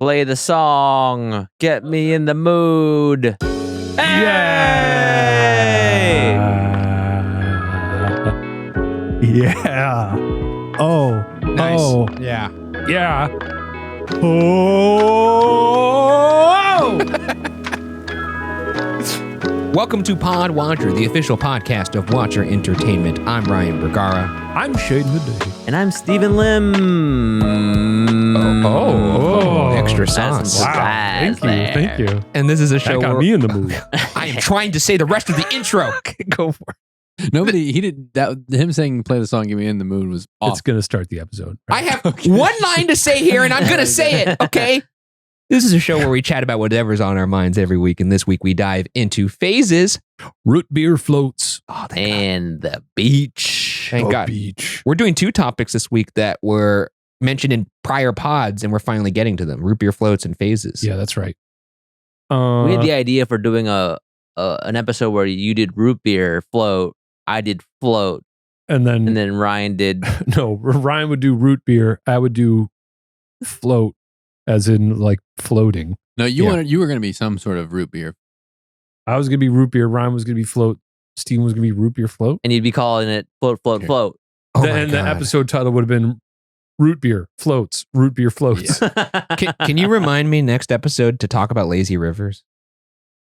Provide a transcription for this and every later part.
Play the song. Get me in the mood. Hey! Yeah. Oh. Nice. Oh. Yeah. Yeah. Oh. Welcome to Pod Watcher, the official podcast of Watcher Entertainment. I'm Ryan Bergara. I'm Shane Madej. And I'm Stephen Lim. Extra That's sauce. some Wow. pizzazz there. Thank you. And this is a That show got where me in the mood. I am trying to say the rest of the intro. Go for it. Nobody, he did that. Him saying "play the song, get me in the mood" was It's off. going to start the episode. I have one line to say here, and I'm going to say it, okay? This is a show where we chat about whatever's on our minds every week, and this week we dive into phases. Root beer floats. Oh, And the beach. Thank God. Beach. We're doing two topics this week that were mentioned in prior pods, and we're finally getting to them. Root beer floats and phases. Yeah, that's right. We had the idea for doing an episode where you did root beer float, I did float, and and then Ryan did. no, Ryan would do root beer. I would do float, as in like floating. No, you Yeah. wanted. You were going to be some sort of root beer. I was going to be root beer. Ryan was going to be float. Steven was going to be root beer float. And you'd be calling it float, float, Okay. float. Oh my And the God. episode title would have been root beer floats. Root beer floats. Can you remind me next episode to talk about lazy rivers?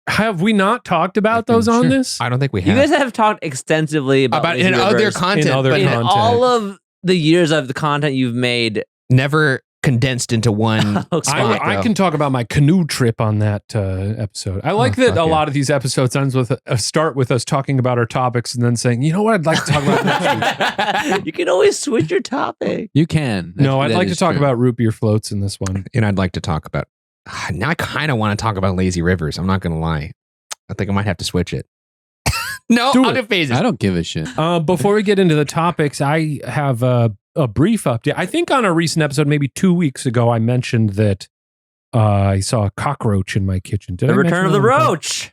Have we not talked about I those can- on sure. this? I don't think we You have. guys have talked extensively about About lazy in other rivers. content, In other but In content. all of the years of the content you've made. never condensed into one Okay. spot. I though. can talk about my canoe trip on that episode. I like that fuck a yeah. lot of these episodes ends with start with us talking about our topics and then saying, you know what, I'd like to talk about next week. You can always switch your topic. You can. No, I'd That like to is talk true. about root beer floats in this one. And I'd like to talk about. Now I kind of want to talk about lazy rivers. I'm not going to lie. I think I might have to switch it. No, Do I'll it. do phases. I don't give a shit. Before we get into the topics, I have a brief update. I think on a recent episode, maybe 2 weeks ago, I mentioned that I saw a cockroach in my kitchen. Did The I Return of mention the that on pod? Roach.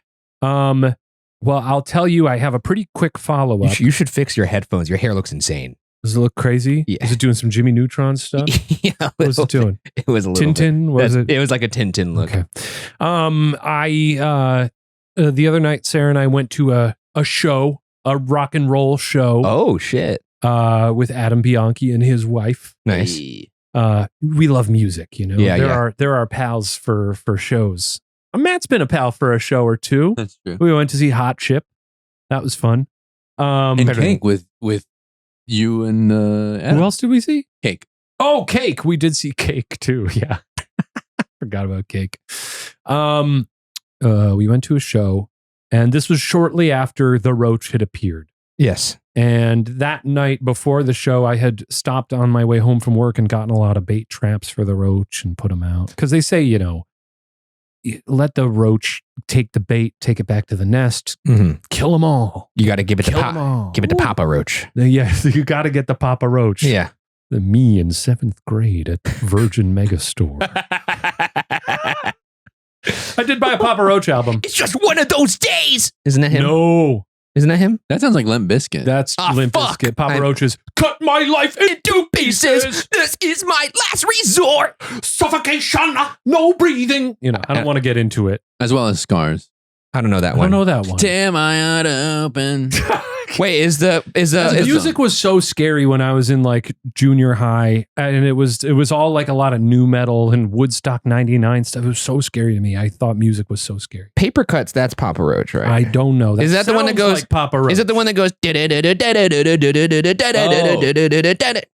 Well, I'll tell you, I have a pretty quick follow up. You should fix your headphones. Your hair looks insane. Does it look crazy? Yeah. Is it doing some Jimmy Neutron stuff? Yeah, What was it doing? It was a little bit. Tintin? What was it? It was like a Tintin look. Okay. The other night, Sarah and I went to a show, a rock and roll show, Oh shit! with Adam Bianchi and his wife. Nice. Hey. We love music, you know. Yeah, there are pals for shows. Matt's been a pal for a show or two. That's true. We went to see Hot Chip. That was fun. And Cake with you and Adam. Who else did we see? Cake. Oh, Cake. We did see Cake too. Yeah. Forgot about Cake. We went to a show, and this was shortly after the Roach had appeared. Yes. And that night before the show, I had stopped on my way home from work and gotten a lot of bait traps for the Roach and put them out. Because they say, you know, let the Roach take the bait, take it back to the nest, Mm-hmm. kill them all. You got to give it to Kill them all. Give it to Papa Roach. Yeah, you got to get the Papa Roach. Yeah. Me in 7th grade at Virgin Megastore. I did buy a Papa Roach album. It's just one of those days. Isn't that him? No, Isn't that him? That sounds like Limp Bizkit. that's Ah, Limp fuck. Bizkit. Papa I'm- Roach's Cut My Life Into Pieces. This is my last resort. Suffocation, no breathing. You know, I don't want to get into it. as well as Scars. I don't know that I one. don't know that one. Damn, I ought to open. Wait, The music was so scary when I was in like junior high, and it was all like a lot of new metal and Woodstock '99 stuff. It was so scary to me. I thought music was so scary. Paper Cuts? That's Papa Roach, right? I don't know. Is that the one that sounds goes- like Papa Roach? Is it the one that goes?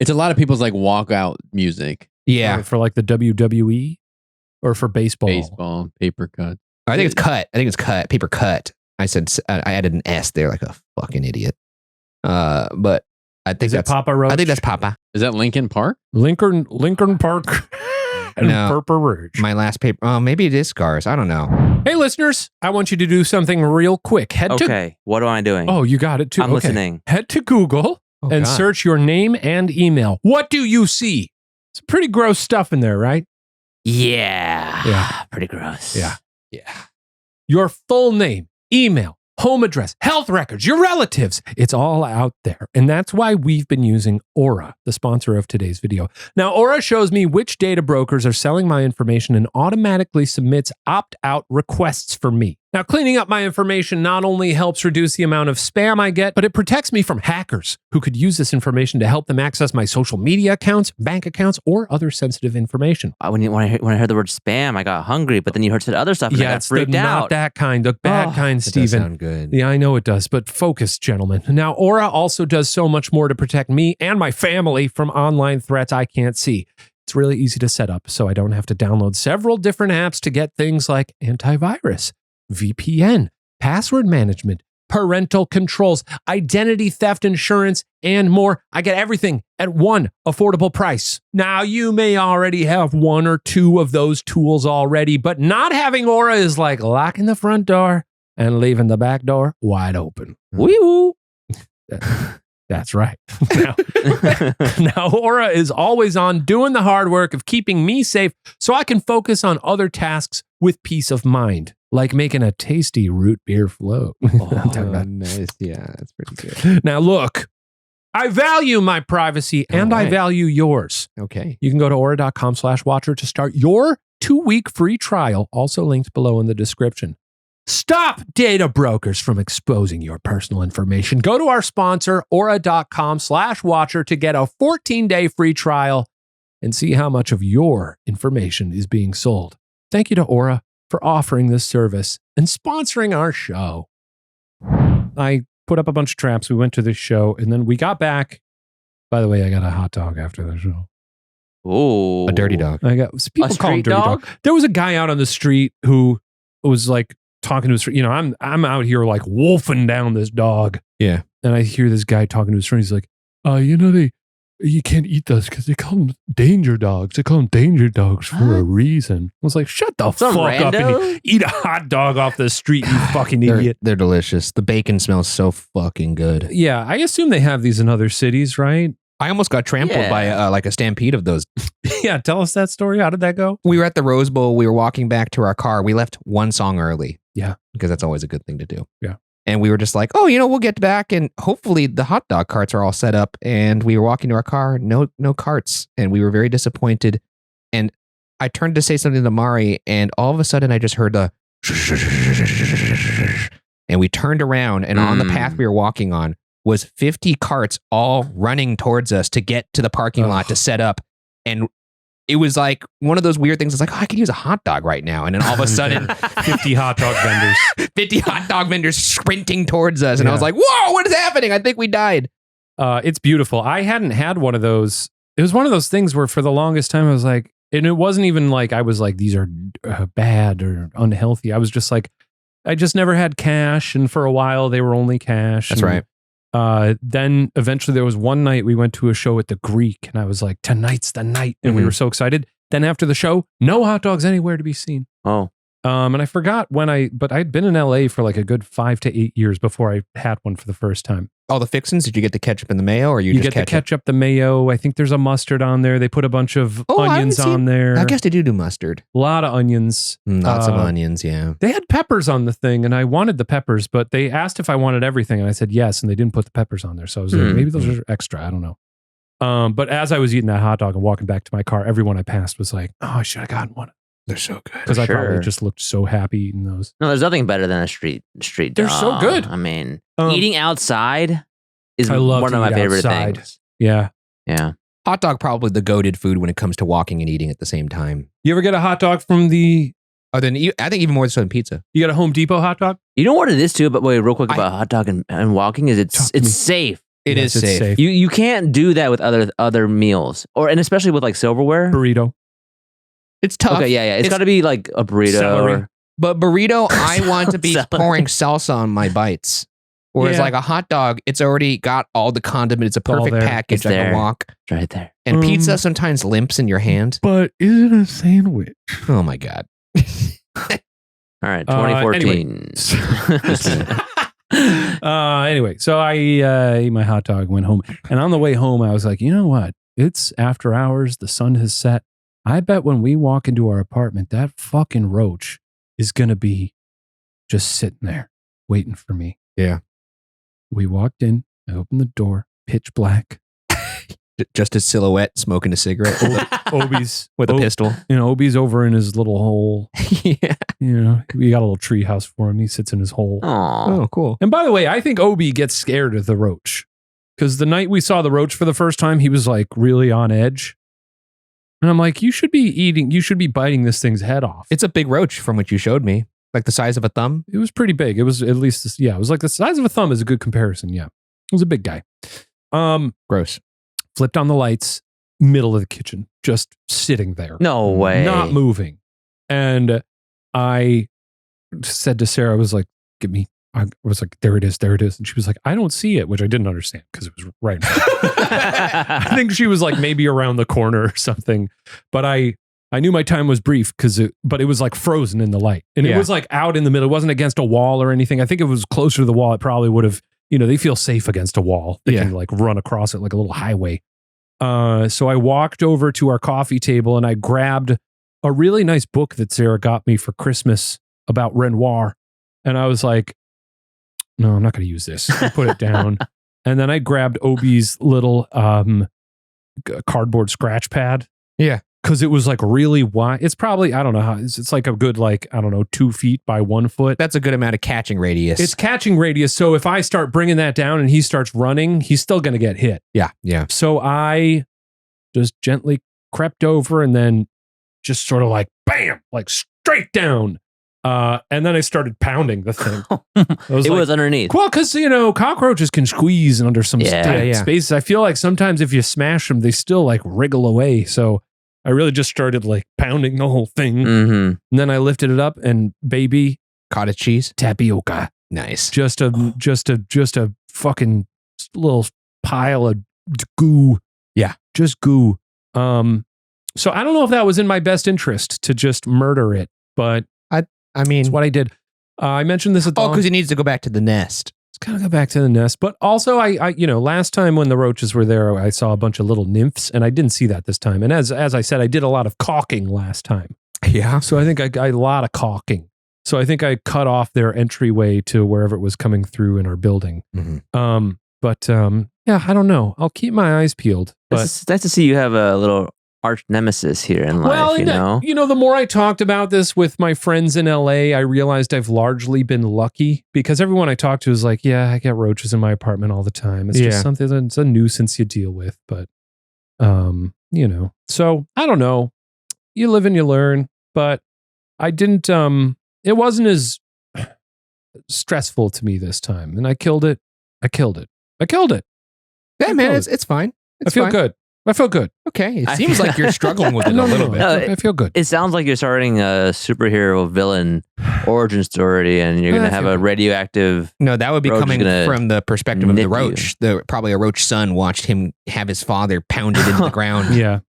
It's a lot of people's like walkout music. Yeah, for like the WWE or for baseball? Baseball, paper cut. I think it's cut. I think it's cut. Paper Cut. I said I added an S there, like a fucking idiot. But I think Is it that's Papa Roach? I think that's Papa. Is that Lincoln Park? Lincoln Park and No. Purple Ridge. My last paper. Oh, maybe it is Scars. I don't know. Hey, listeners, I want you to do something real quick. Head to. Okay, what am I doing? Oh, you got it too. I'm Okay. listening. Head to Google Oh, and God. search your name and email. What do you see? It's pretty gross stuff in there, right? Yeah. Yeah. Pretty gross. Yeah. Yeah. Your full name, email, home address, health records, your relatives. It's all out there. And that's why we've been using Aura, the sponsor of today's video. Now, Aura shows me which data brokers are selling my information and automatically submits opt-out requests for me. Now, cleaning up my information not only helps reduce the amount of spam I get, but it protects me from hackers who could use this information to help them access my social media accounts, bank accounts, or other sensitive information. When I heard the word spam, I got hungry, but then you said other stuff and I got freaked out. Not that kind, the bad kind, Steven. Does sound good. Yeah, I know it does, but focus, gentlemen. Now, Aura also does so much more to protect me and my family from online threats I can't see. It's really easy to set up, so I don't have to download several different apps to get things like antivirus, VPN, password management, parental controls, identity theft insurance, and more. I get everything at one affordable price. Now, you may already have one or two of those tools already, but not having Aura is like locking the front door and leaving the back door wide open. Wee-woo. That's right. Now, Aura is always on doing the hard work of keeping me safe so I can focus on other tasks with peace of mind, like making a tasty root beer float. Nice. Yeah, that's pretty good. Now, look, I value my privacy and I value yours. Okay. You can go to aura.com/watcher to start your 2-week free trial, also linked below in the description. Stop data brokers from exposing your personal information. Go to our sponsor, aura.com/watcher, to get a 14-day free trial and see how much of your information is being sold. Thank you to Aura for offering this service and sponsoring our show. I put up a bunch of traps. We went to this show and then we got back. By the way, I got a hot dog after the show. Oh, A dirty dog. I got people call him street dirty dog? dog. There was a guy out on the street who was like talking to his friend. You know, I'm out here like wolfing down this dog. Yeah. And I hear this guy talking to his friend. He's like, you can't eat those because they call them danger dogs. They call them danger dogs for a reason. I was like, shut the Some fuck up rando? and eat a hot dog off the street, you fucking idiot. They're delicious. The bacon smells so fucking good. Yeah, I assume they have these in other cities, right? I almost got trampled by like a stampede of those. Yeah, tell us that story. How did that go? We were at the Rose Bowl. We were walking back to our car. We left one song early. Yeah. Because that's always a good thing to do. Yeah. And we were just like, we'll get back and hopefully the hot dog carts are all set up. And we were walking to our car, no carts. And we were very disappointed. And I turned to say something to Mari and all of a sudden I just heard the and we turned around and on the path we were walking on was 50 carts all running towards us to get to the parking lot to set up. And it was like one of those weird things. It's like, I could use a hot dog right now. And then all of a sudden, 50 hot dog vendors. 50 hot dog vendors sprinting towards us. And I was like, whoa, what is happening? I think we died. It's beautiful. I hadn't had one of those. It was one of those things where for the longest time I was like, and it wasn't even like I was like, these are bad or unhealthy. I was just like, I just never had cash. And for a while they were only cash. That's right. Then eventually there was one night we went to a show at the Greek and I was like, tonight's the night. And we were so excited. Then after the show, no hot dogs anywhere to be seen. Oh. And I forgot but I'd been in LA for like a good 5 to 8 years before I had one for the first time. All the fixins, did you get the ketchup and the mayo or you just get the ketchup, the mayo. I think there's a mustard on there. They put a bunch of onions on there. I guess they do mustard. A lot of onions. Lots of onions, yeah. They had peppers on the thing and I wanted the peppers, but they asked if I wanted everything and I said yes, and they didn't put the peppers on there. So I was like, maybe those are extra. I don't know. But as I was eating that hot dog and walking back to my car, everyone I passed was like, oh, I should have gotten one. They're so good. Because I probably just looked so happy eating those. No, there's nothing better than a street dog. They're so good. I mean, eating outside is I love one to of my eat favorite outside. things. Yeah. Yeah. Hot dog probably the goated food when it comes to walking and eating at the same time. You ever get a hot dog from the... I think even more so than pizza. You got a Home Depot hot dog? You know what it is too, but wait, real quick about hot dog and walking is it's safe. It is safe. You can't do that with other meals and especially with like silverware. Burrito. It's tough. Okay, yeah. It's got to be like a burrito. Celery. But burrito, I want to be pouring salsa on my bites. Whereas like a hot dog, it's already got all the condiment. It's a perfect package. I can walk. It's right there. And pizza sometimes limps in your hand. But is it a sandwich? Oh my God. All right, 2014. Anyway, so I ate my hot dog, went home. And on the way home, I was like, you know what? It's after hours. The sun has set. I bet when we walk into our apartment, that fucking Roach is going to be just sitting there waiting for me. Yeah. We walked in. I opened the door. Pitch black. Just a silhouette smoking a cigarette Obi's with a pistol. Obi's over in his little hole. Yeah. We got a little tree house for him. He sits in his hole. Aw. Oh, cool. And by the way, I think Obi gets scared of the roach. Because the night we saw the roach for the first time, he was like really on edge. And I'm like, you should be biting this thing's head off. It's a big roach from what you showed me. Like the size of a thumb. It was pretty big. It was at least, it was like the size of a thumb is a good comparison. Yeah. It was a big guy. Gross. Flipped on the lights, middle of the kitchen, just sitting there. No way. Not moving. And I said to Sarah, I was like, there it is. And she was like, I don't see it, which I didn't understand because it was right in front of me. I think she was like maybe around the corner or something. But I knew my time was brief but it was like frozen in the light. And it was like out in the middle. It wasn't against a wall or anything. I think if it was closer to the wall, it probably would have, they feel safe against a wall. They can like run across it like a little highway. So I walked over to our coffee table and I grabbed a really nice book that Sarah got me for Christmas about Renoir. And I was like, no, I'm not going to use this. I put it down. And then I grabbed Obi's little cardboard scratch pad. Yeah. Because it was like really wide. It's probably, I don't know how, it's like a good 2 feet by 1 foot. That's a good amount of catching radius. It's catching radius. So if I start bringing that down and he starts running, he's still going to get hit. Yeah. Yeah. So I just gently crept over and then just sort of like, bam, like straight down. And then I started pounding the thing. It was underneath. Well, because, cockroaches can squeeze under some Yeah. spaces. I feel like sometimes if you smash them, they still like wriggle away. So I really just started like pounding the whole thing. Mm-hmm. And then I lifted it up and baby, cottage cheese, tapioca. Nice. Just a fucking little pile of goo. Yeah. Just goo. So I don't know if that was in my best interest to just murder it, but I mean, it's what I did. I mentioned this at the because he needs to go back to the nest. It's kind of go back to the nest. But also, I last time when the roaches were there, I saw a bunch of little nymphs, and I didn't see that this time. And as I said, I did a lot of caulking last time. Yeah. So I think I got a lot of caulking. So I think I cut off their entryway to wherever it was coming through in our building. Mm-hmm. Yeah, I don't know. I'll keep my eyes peeled. But It's nice to see you have a little arch nemesis here in life, the more I talked about this with my friends in LA, I realized I've largely been lucky because everyone I talk to is like, yeah, I get roaches in my apartment all the time. It's just something that's a nuisance you deal with. But, so I don't know. You live and you learn, but I didn't, it wasn't as stressful to me this time. And I killed it. Yeah, man, it's fine. I feel good. Okay. It seems like you're struggling with it a little bit. I feel good. It sounds like you're starting a superhero villain origin story, and you're going to have a radioactive. No, that would be roach coming from the perspective of the nip roach. Probably a roach son watched him have his father pounded into the ground Yeah.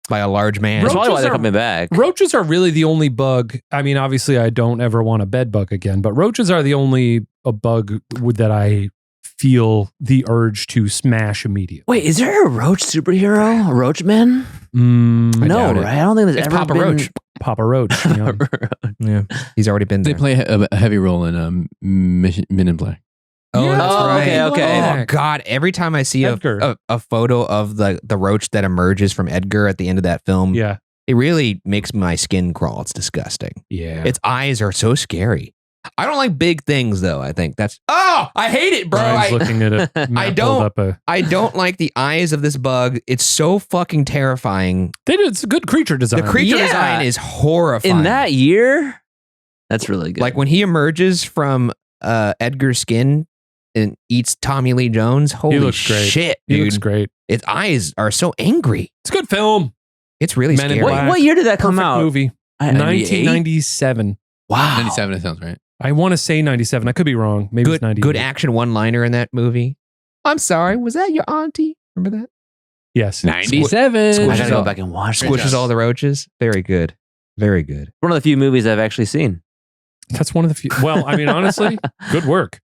by a large man. That's probably why they're Roaches are- coming back. Roaches are really the only bug. I mean, obviously, I don't ever want a bed bug again, but roaches are the only bug that I feel the urge to smash immediately. Wait, is there a roach superhero? A roach man? Mm, I No, doubt it. right? I don't think there's It's ever Papa been... Roach. Papa Roach. Yeah. Yeah, he's already been They there. play a heavy role in Men in Black. Oh, Yeah. that's Oh, right. okay. Oh God! Every time I see Edgar. a photo of the roach that emerges from Edgar at the end of that film, Yeah. it really makes my skin crawl. It's disgusting. Yeah. Its eyes are so scary. I don't like big things though. I think that's I hate it, bro. Brian's looking at it. I don't- I don't like the eyes of this bug. It's so fucking terrifying. It's a good creature design. The creature Yeah. design is horrifying. In that year? That's really good. like when he emerges from Edgar's skin and eats Tommy Lee Jones. Holy looks great. shit, He dude! looks great. Its eyes are so angry. It's a good film. It's really Men in scary. Black. what year did that come Perfect out? movie. 1997. Wow. 97, that sounds right. I want to say 97. I could be wrong. Maybe it's 98. Good action one-liner in that movie. I'm sorry, was that your auntie? Remember that? Yes. 97. I Squishes gotta go all- back and watch that. Squishes all the roaches. Very good. Very good. One of the few movies I've actually seen. That's one of the few. Well, I mean, honestly, good work.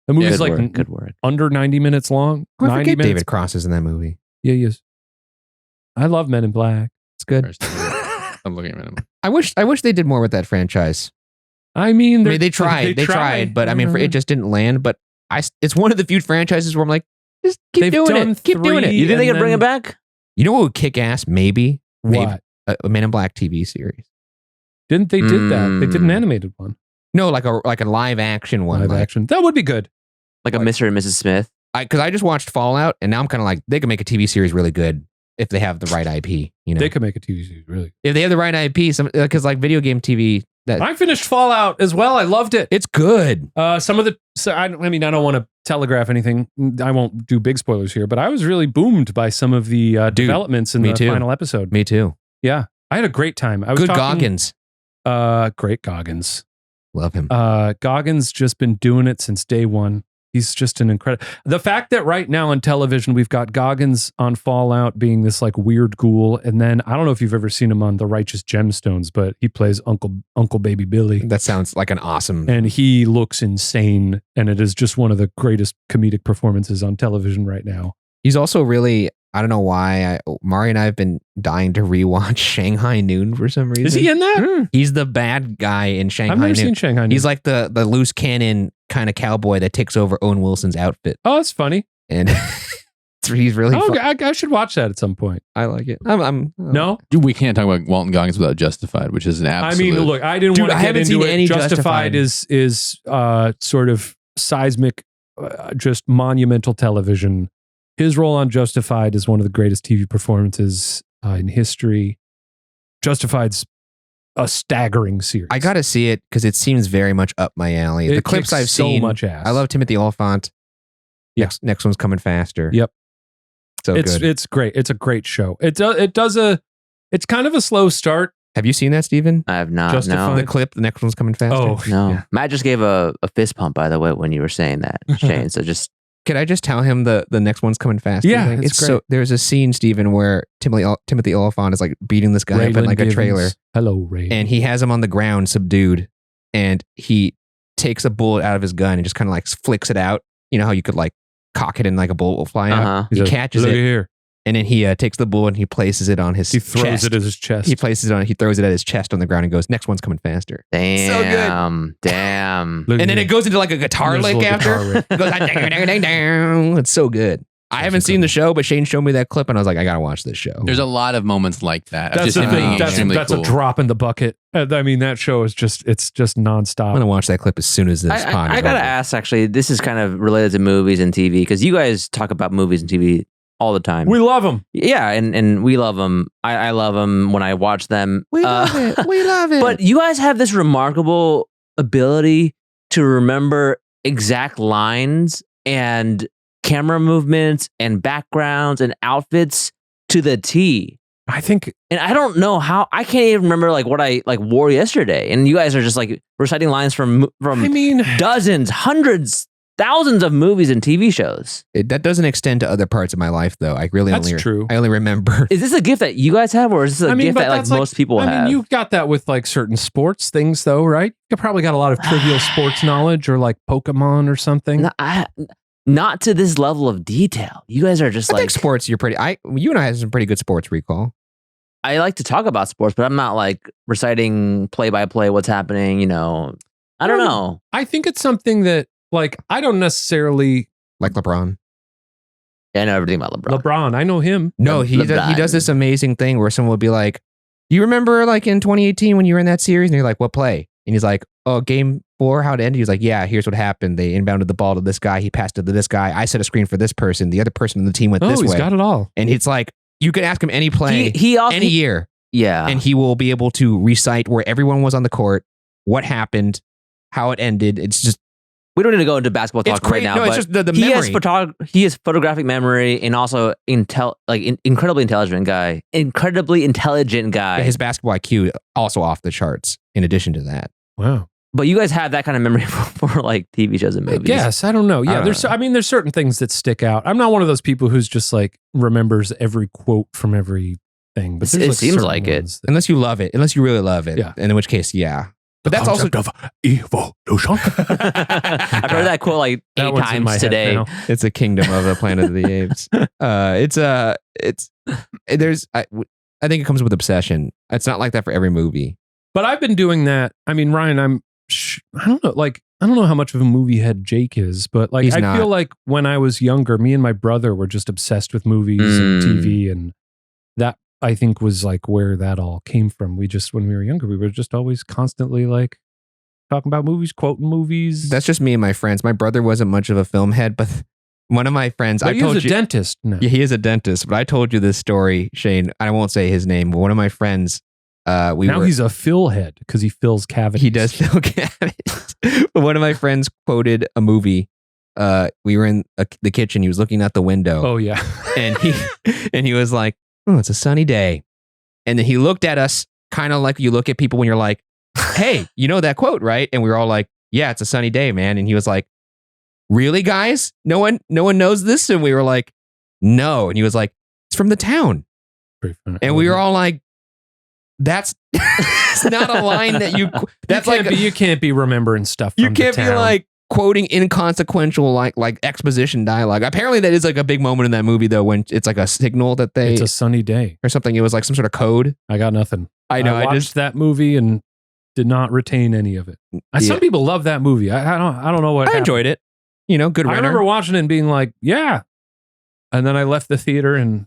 The movie's Good work. under 90 minutes long. I 90 forget minutes. David Cross is in that movie. Yeah, he is. I love Men in Black. It's good. First, I'm looking at him. I wish they did more with that franchise. I mean, They tried, but I mean, it just didn't land. But it's one of the few franchises where I'm like, just keep They've doing done it. Keep doing it. 3 You think they and could bring it then- back? You know what would kick ass? Maybe What? a Men in Black TV series. Didn't they did that? They did an animated one. No, like a live action one. Live action. That would be good. Like a Mr. and Mrs. Smith? Because I just watched Fallout, and now I'm kind of like, they could make a TV series really good if they have the right IP. You know, They could make a TV series, really. if they have the right IP, because like video game TV, I finished Fallout as well. I loved it. it's good. Some of the, I mean, I don't want to telegraph anything. I won't do big spoilers here, but I was really boomed by some of the developments in me the too. final episode. Me too. Yeah, I had a great time. I was Good talking, Goggins. Great Goggins. Love him. Goggins just been doing it since day one. He's just an incredible. The fact that right now on television we've got Goggins on Fallout being this like weird ghoul, and then I don't know if you've ever seen him on The Righteous Gemstones, but he plays Uncle Baby Billy, That sounds like an awesome. and he looks insane, and it is just one of the greatest comedic performances on television right now. He's also really, I don't know why, Mari and I have been dying to rewatch Shanghai Noon for some reason. Is he in that? He's the bad guy in Shanghai I've never Noon. seen Shanghai Noon. He's like the loose cannon kind of cowboy that takes over Owen Wilson's outfit. Oh, that's funny. And he's really Oh, fun. I should watch that at some point. I like it. I'm No? Dude, we can't talk about Walton Goggins without Justified, which is an absolute. I mean, look, I didn't Dude, want to I get haven't into seen it. any Justified is sort of seismic, just monumental television. His role on Justified is one of the greatest TV performances in history. Justified's a staggering series. I got to see it because it seems very much up my alley. The It clips kicks I've so seen, much ass. I love Timothy Oliphant. Yeah. Next one's coming faster. Yep. So good. It's great. It's a great show. It's kind of a slow start. Have you seen that, Steven? I have not. Justified. The clip, the next one's coming faster. Oh, No. yeah. Matt just gave a fist pump, by the way, when you were saying that, Shane. So just Could I just tell him the next one's coming faster? Yeah, thing? it's so. There's a scene, Steven, where Timothy Oliphant is like beating this guy up in Raylan like a Givens. trailer, Hello, Ray. and he has him on the ground, subdued, and he takes a bullet out of his gun and just kind of like flicks it out. You know how you could like cock it and like a bullet will fly out. uh-huh. He catches Look it, here. and then he takes the bullet and he places it on his. He throws chest. it at his chest. He places it on. He throws it at his chest on the ground and goes, "Next one's coming faster." Damn. Damn. Look And then here. it goes into like a guitar There's a lick little after. guitar riff. It goes, "Dang, dang, dang, dang." It's so good. I haven't seen the show, but Shane showed me that clip, and I was like, I gotta watch this show. There's a lot of moments like that. That's Just the him thing. being That's extremely cool. a drop in the bucket. I mean, that show is just I'm nonstop. gonna watch that clip as soon as this pod is I gotta over. ask, actually, this is kind of related to movies and TV, because you guys talk about movies and TV all the time. We love them. Yeah, and we love them. I love them when I watch them. We love it. We love it. But you guys have this remarkable ability to remember exact lines and camera movements and backgrounds and outfits to the T. I think And I don't know how, I can't even remember like what I like wore yesterday. And you guys are just like reciting lines from I mean, dozens, hundreds, thousands of movies and TV shows. That doesn't extend to other parts of my life, though. I really That's only true. I only remember. Is this a gift that you guys have, or is this a gift but that like that's most people I have? mean, you've got that with like certain sports things, though, right? You probably got a lot of trivial sports knowledge, or like Pokemon or something. Not to this level of detail. You guys are just I like think sports. You and I have some pretty good sports recall. I like to talk about sports, but I'm not like reciting play by play what's happening. You know, I don't know. I think it's something that like I don't necessarily Like LeBron. Yeah, I know everything about LeBron. LeBron. I know him. No, he does this amazing thing where someone will be like, "You remember like in 2018 when you were in that series?" And you're like, "What play?" And he's like, "Oh, game 4, how it ended?" He's like, "Yeah, here's what happened. They inbounded the ball to this guy. He passed it to this guy. I set a screen for this person. The other person on the team went this He's way." got it all. And it's like, you could ask him any play, He also any year, yeah. and he will be able to recite where everyone was on the court, what happened, how it ended. It's just, we don't need to go into basketball it's talk right great. now. No, but it's just the he memory. he has photographic memory and also incredibly intelligent guy. Incredibly intelligent guy. His basketball IQ also off the charts. In addition to that, Wow. But you guys have that kind of memory for like TV shows and movies. Yes, I don't know. Yeah, don't know. there's certain things that stick out. I'm not one of those people who's just like remembers every quote from every thing. But It there's seems certain like it. ones that- unless you love it, unless you really love it, Yeah. and in which case, yeah. But that's also Concept of evolution. I've heard that quote like That 8 one's in my times head today. now. it's a kingdom of the Planet of the Apes. I think it comes with obsession. It's not like that for every movie. But I've been doing that. I mean, Ryan, I don't know. Like I don't know how much of a movie head Jake is, but like He's I not. feel like when I was younger, me and my brother were just obsessed with movies and TV, and that I think was like where that all came from. We just, when we were younger, we were just always constantly like talking about movies, quoting movies. That's just me and my friends. My brother wasn't much of a film head, but one of my friends, But I told he's a you, dentist now. yeah, he is a dentist. But I told you this story, Shane. I won't say his name. But one of my friends, He's a fill head because he fills cavities. He does fill cavities. But one of my friends quoted a movie. We were in the kitchen. He was looking out the window. Oh yeah, and he was like, "Oh, it's a sunny day." And then he looked at us, kind of like you look at people when you're like, "Hey, you know that quote, right?" And we were all like, "Yeah, it's a sunny day, man." And he was like, "Really, guys? No one knows this?" And we were like, "No." And he was like, "It's from The Town." And we were all like, "That's it's not a line that you. That's you can't be remembering stuff. You From can't The be Town. like quoting inconsequential like exposition dialogue." Apparently, that is like a big moment in that movie, though, when it's like a signal that they It's a sunny day or something. It was like some sort of code. I got nothing. I know. I watched that movie and did not retain any of it. Some people love that movie. I don't know what. I enjoyed it. You know, good. I remember watching it and being like, yeah. And then I left the theater and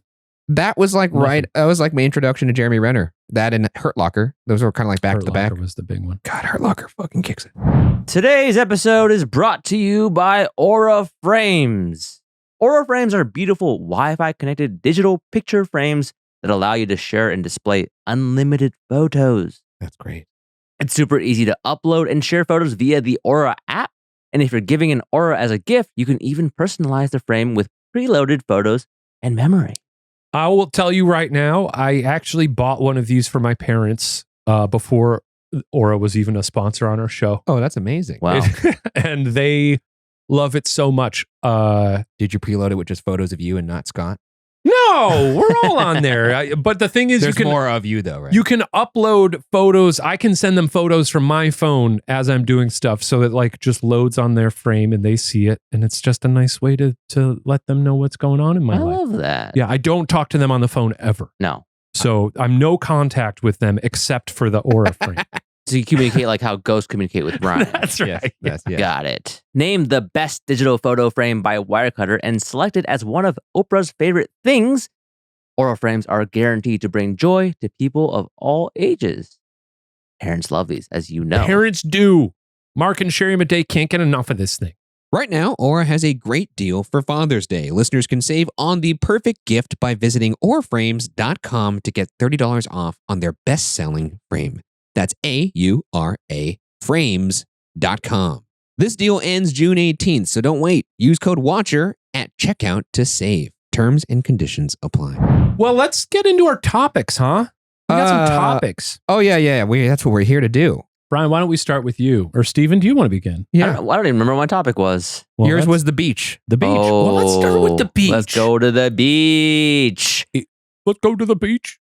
that was like that was like my introduction to Jeremy Renner. That and Hurt Locker. Those were kind of like back to back. was the big one. God, Hurt Locker fucking kicks it. Today's episode is brought to you by Aura Frames. Aura Frames are beautiful Wi-Fi connected digital picture frames that allow you to share and display unlimited photos. That's great. It's super easy to upload and share photos via the Aura app. And if you're giving an Aura as a gift, you can even personalize the frame with preloaded photos and memory. I will tell you right now, I actually bought one of these for my parents before Aura was even a sponsor on our show. Oh, that's amazing. Wow. And they love it so much. Did you preload it with just photos of you and not Scott? No, we're all on there. But the thing is, There's you can more of you though, right? You can upload photos. I can send them photos from my phone as I'm doing stuff, so it like just loads on their frame and they see it, and it's just a nice way to let them know what's going on in my I life. love that. Yeah, I don't talk to them on the phone ever, No. so I'm no contact with them except for the Aura frame. So you communicate like how ghosts communicate with Brian. That's right. Yes. Got it. Named the best digital photo frame by Wirecutter and selected as one of Oprah's favorite things, Aura frames are guaranteed to bring joy to people of all ages. Parents love these, as you know. Parents do. Mark and Sherry Madej can't get enough of this thing. Right now, Aura has a great deal for Father's Day. Listeners can save on the perfect gift by visiting auraframes.com to get $30 off on their best-selling frame. That's AURA frames.com. This deal ends June 18th, so don't wait. Use code WATCHER at checkout to save. Terms and conditions apply. Well, let's get into our topics, huh? We got some topics. Oh, yeah. That's what we're here to do. Brian, why don't we start with you? Or Steven, do you want to begin? I don't even remember what my topic was. Well, Yours was the beach. The beach. Oh, Well, let's start with the beach. Let's go to the beach. Let's go to the beach.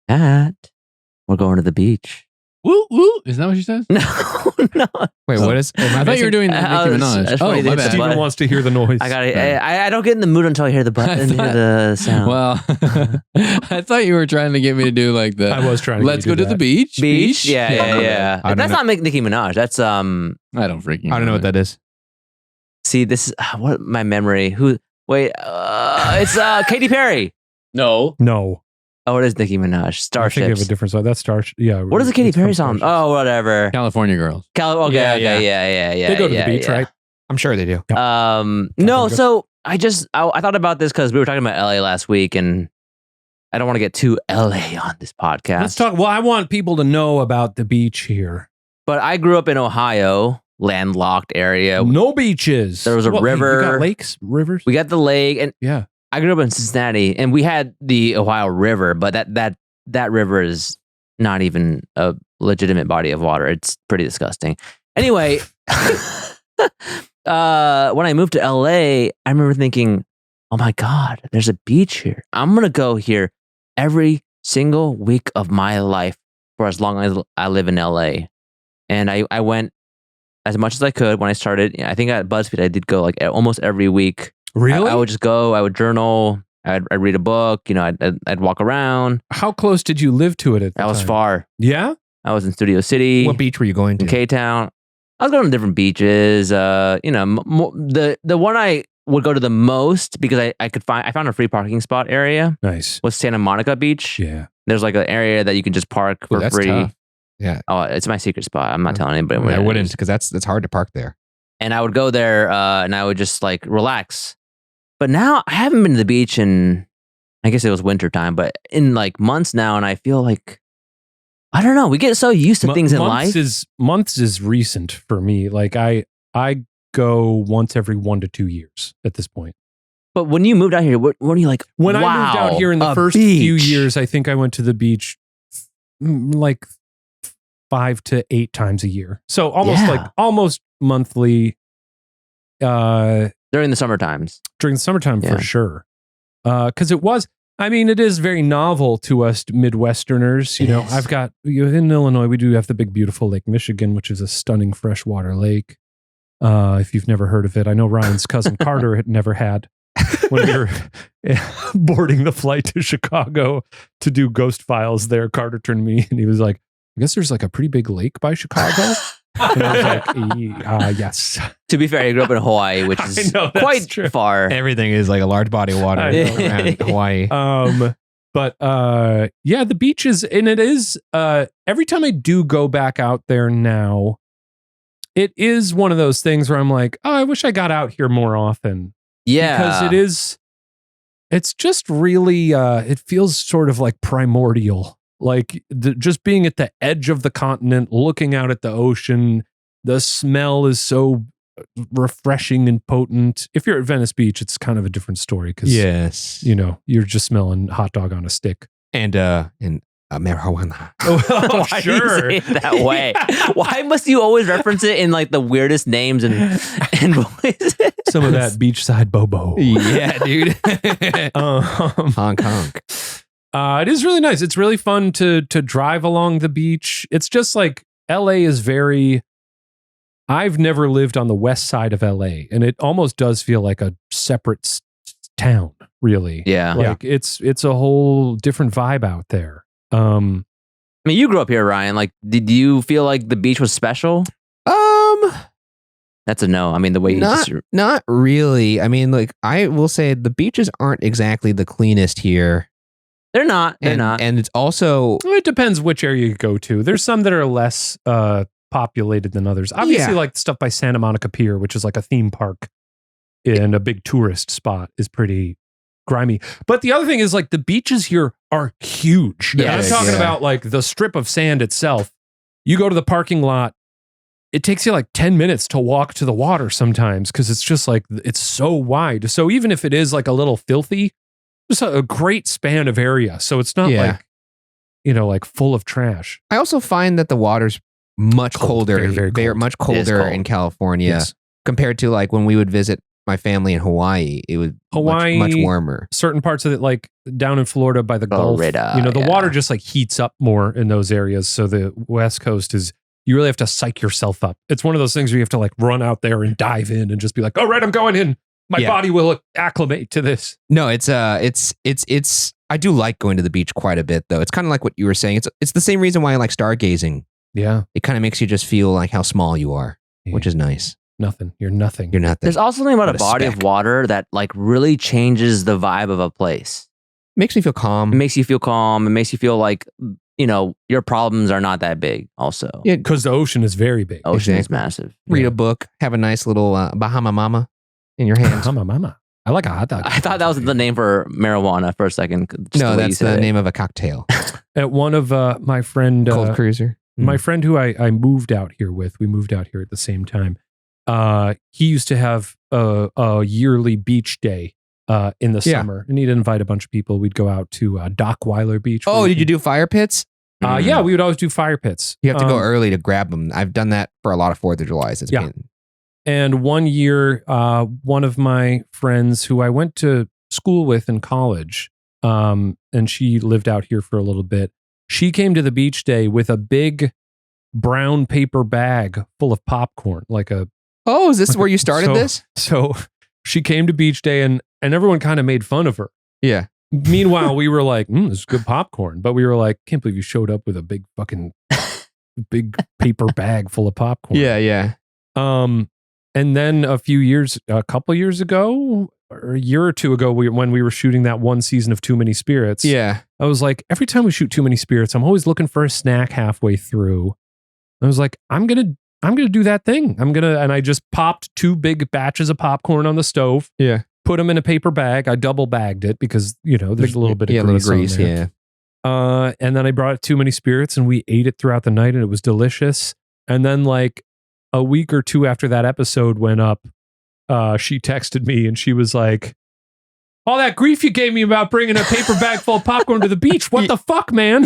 Matt, we're going to the beach. Woo woo. Is that what she says? No. Wait, what is? I thought you were doing that Nicki Minaj. that's Oh, funny my that bad. Steven Steven wants to hear the noise. I don't get in the mood until I hear the button, hear the sound. Well, I thought you were trying to get me to do like the. I was trying to Let's get you go to to the that. beach. Beach? Yeah. I don't That's know. not Nicki Minaj. That's I don't freaking. I don't know what that is. See, this is what my memory. It's Katy Perry. No. No. Oh, it is Nicki Minaj. I think of a Starships. different song. That's Starship. Yeah. What is the Katy it's from Perry song? Starships. Oh, whatever. California Girls. Okay, Yeah. yeah. They go to the beach, right? I'm sure they do. No, California. so I thought about this because we were talking about LA last week, and I don't want to get too LA on this podcast. Let's talk. Well, I want people to know about the beach here. But I grew up in Ohio, landlocked area. No beaches. There was a river. You got lakes, rivers. We got the lake, and Yeah. I grew up in Cincinnati, and we had the Ohio River, but that river is not even a legitimate body of water. It's pretty disgusting. Anyway, when I moved to LA, I remember thinking, oh my God, there's a beach here. I'm going to go here every single week of my life for as long as I live in LA. And I went as much as I could when I started. I think at BuzzFeed, I did go like almost every week. Really? I would just go, I would journal, I'd read a book, I'd walk around. How close did you live to it at the I was time? far. Yeah? I was in Studio City, What beach were you going in to? K-Town. I was going to different beaches. The one I would go to the most because I found a free parking spot area Nice. was Santa Monica Beach. Yeah. There's like an area that you can just park for that's free. tough. Yeah. Oh, it's my secret spot. I'm not telling anybody. I where it wouldn't is. because that's hard to park there. And I would go there and I would just like relax. But now I haven't been to the beach in, I guess it was winter time, but in like months now, and I feel like I don't know. We get so used to things in life. Months is recent for me. Like I go once every 1 to 2 years at this point. But when you moved out here, what are you like? When I moved out here in the first few beach. years, I think I went to the beach like 5 to 8 times a year. So almost monthly. During the summer times. During the summertime for sure. Because it is very novel to us Midwesterners. You know, I've got, in Illinois, we do have the big, beautiful Lake Michigan, which is a stunning freshwater lake. If you've never heard of it, I know Ryan's cousin Carter had never had. When we were boarding the flight to Chicago to do Ghost Files there, Carter turned to me and he was like, I guess there's like a pretty big lake by Chicago. And I was like, yes. To be fair, I grew up in Hawaii, which is quite far. Everything is like a large body of water around Hawaii. But the beaches, and it is, every time I do go back out there now, it is one of those things where I'm like, oh, I wish I got out here more often. Yeah. Because it's just really, it feels sort of like primordial. Like just being at the edge of the continent, looking out at the ocean, the smell is so refreshing and potent. If you're at Venice Beach, it's kind of a different story because you're just smelling hot dog on a stick and marijuana. Why do you say it that way? Why must you always reference it in like the weirdest names and voices? Some of that beachside bobo. Yeah, dude. Hong Kong. It is really nice. It's really fun to drive along the beach. It's just like LA is very. I've never lived on the west side of LA, and it almost does feel like a separate town. Really, yeah. Like it's a whole different vibe out there. I mean, you grew up here, Ryan. Like, did you feel like the beach was special? That's a no. I mean, the way not really. I mean, like I will say, the beaches aren't exactly the cleanest here. They're not. And it's also... It depends which area you go to. There's some that are less populated than others. Obviously, like stuff by Santa Monica Pier, which is like a theme park and a big tourist spot, is pretty grimy. But the other thing is like the beaches here are huge. Yeah, I'm talking about like the strip of sand itself. You go to the parking lot, it takes you like 10 minutes to walk to the water sometimes because it's just like, it's so wide. So even if it is like a little filthy, just a great span of area. So it's not like, like full of trash. I also find that the water's much colder. Very, very cold. Much colder in California compared to like when we would visit my family in Hawaii. It was much warmer. Certain parts of it, like down in Florida by the Gulf, the water just like heats up more in those areas. So the West Coast you really have to psych yourself up. It's one of those things where you have to like run out there and dive in and just be like, all right, I'm going in. My body will acclimate to this. No, it's I do like going to the beach quite a bit though. It's kind of like what you were saying. It's the same reason why I like stargazing. Yeah. It kind of makes you just feel like how small you are, which is nice. Nothing. You're nothing. You're nothing. There's also something about a body of water that like really changes the vibe of a place. Makes me feel calm. It makes you feel calm. It makes you feel like, your problems are not that big also. Yeah, because the ocean is very big. Ocean is massive. Read a book. Have a nice little Bahama Mama in your hands. Bahama Mama. I like a hot dog. I thought that was the name for marijuana for a second. No, that's the name of a cocktail. At one of my friend... Cold Cruiser. My friend who I moved out here with, we moved out here at the same time. He used to have a yearly beach day in the summer, and he'd invite a bunch of people. We'd go out to Dockweiler Beach. Oh, did you do fire pits? Yeah, we would always do fire pits. You have to go early to grab them. I've done that for a lot of 4th of July's. And one year, one of my friends who I went to school with in college, and she lived out here for a little bit, she came to the beach day with a big brown paper bag full of popcorn, Oh, is this where you started this? So she came to beach day and everyone kind of made fun of her. Yeah. Meanwhile, we were like, this is good popcorn. But we were like, can't believe you showed up with a big paper bag full of popcorn. Yeah, yeah. And then a couple years ago, or a year or two ago, when we were shooting that one season of Too Many Spirits, Yeah. I was like, every time we shoot Too Many Spirits, I'm always looking for a snack halfway through. I was like, I'm gonna do that thing. And I just popped 2 big batches of popcorn on the stove. Yeah. Put them in a paper bag. I double bagged it because there's a little bit of grease on there. Yeah. And then I brought Too Many Spirits and we ate it throughout the night and it was delicious. And then like a week or 2 after that episode went up, she texted me and she was like, all that grief you gave me about bringing a paper bag full of popcorn to the beach. What the fuck, man?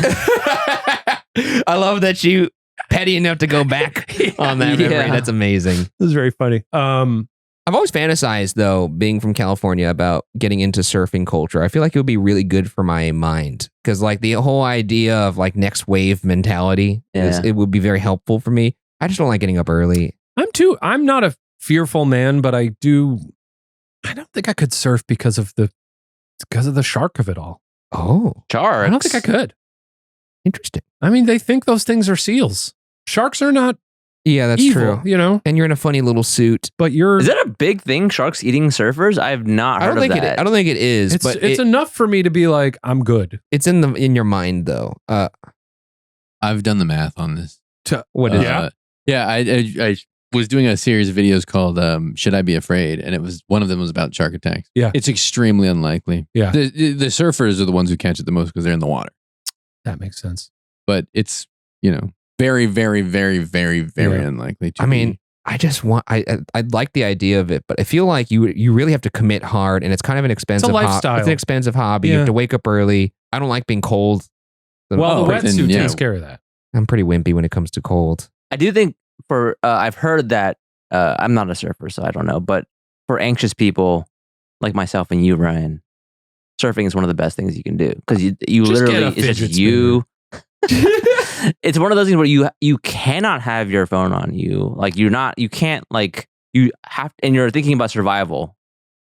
I love that you petty enough to go back on that memory. That's amazing. This is very funny. I've always fantasized, though, being from California, about getting into surfing culture. I feel like it would be really good for my mind because, like, the whole idea of like next wave mentality, it would be very helpful for me. I just don't like getting up early. I'm not a fearful man, but I don't think I could surf because of the shark of it all. Oh, sharks. I don't think I could. Interesting. I mean, they think those things are seals. Sharks are not. Yeah, that's evil, true. And you're in a funny little suit. But is that a big thing? Sharks eating surfers? I have not heard of that. I don't think it is. But it's enough for me to be like, I'm good. It's in your mind though. I've done the math on this. What is it? Yeah, I was doing a series of videos called "Should I Be Afraid?" and one of them was about shark attacks. Yeah, it's extremely unlikely. Yeah, the surfers are the ones who catch it the most because they're in the water. That makes sense. But it's very, very, very, very, very unlikely. I mean, I like the idea of it, but I feel like you really have to commit hard, and it's kind of an expensive lifestyle. It's an expensive hobby. You have to wake up early. I don't like being cold. Well, the wetsuit takes care of that. I'm pretty wimpy when it comes to cold. I do think I've heard that I'm not a surfer, so I don't know. But for anxious people like myself and you, Ryan, surfing is one of the best things you can do because you literally it's just you. It's one of those things where you cannot have your phone on you. Like you can't like you have, and you're thinking about survival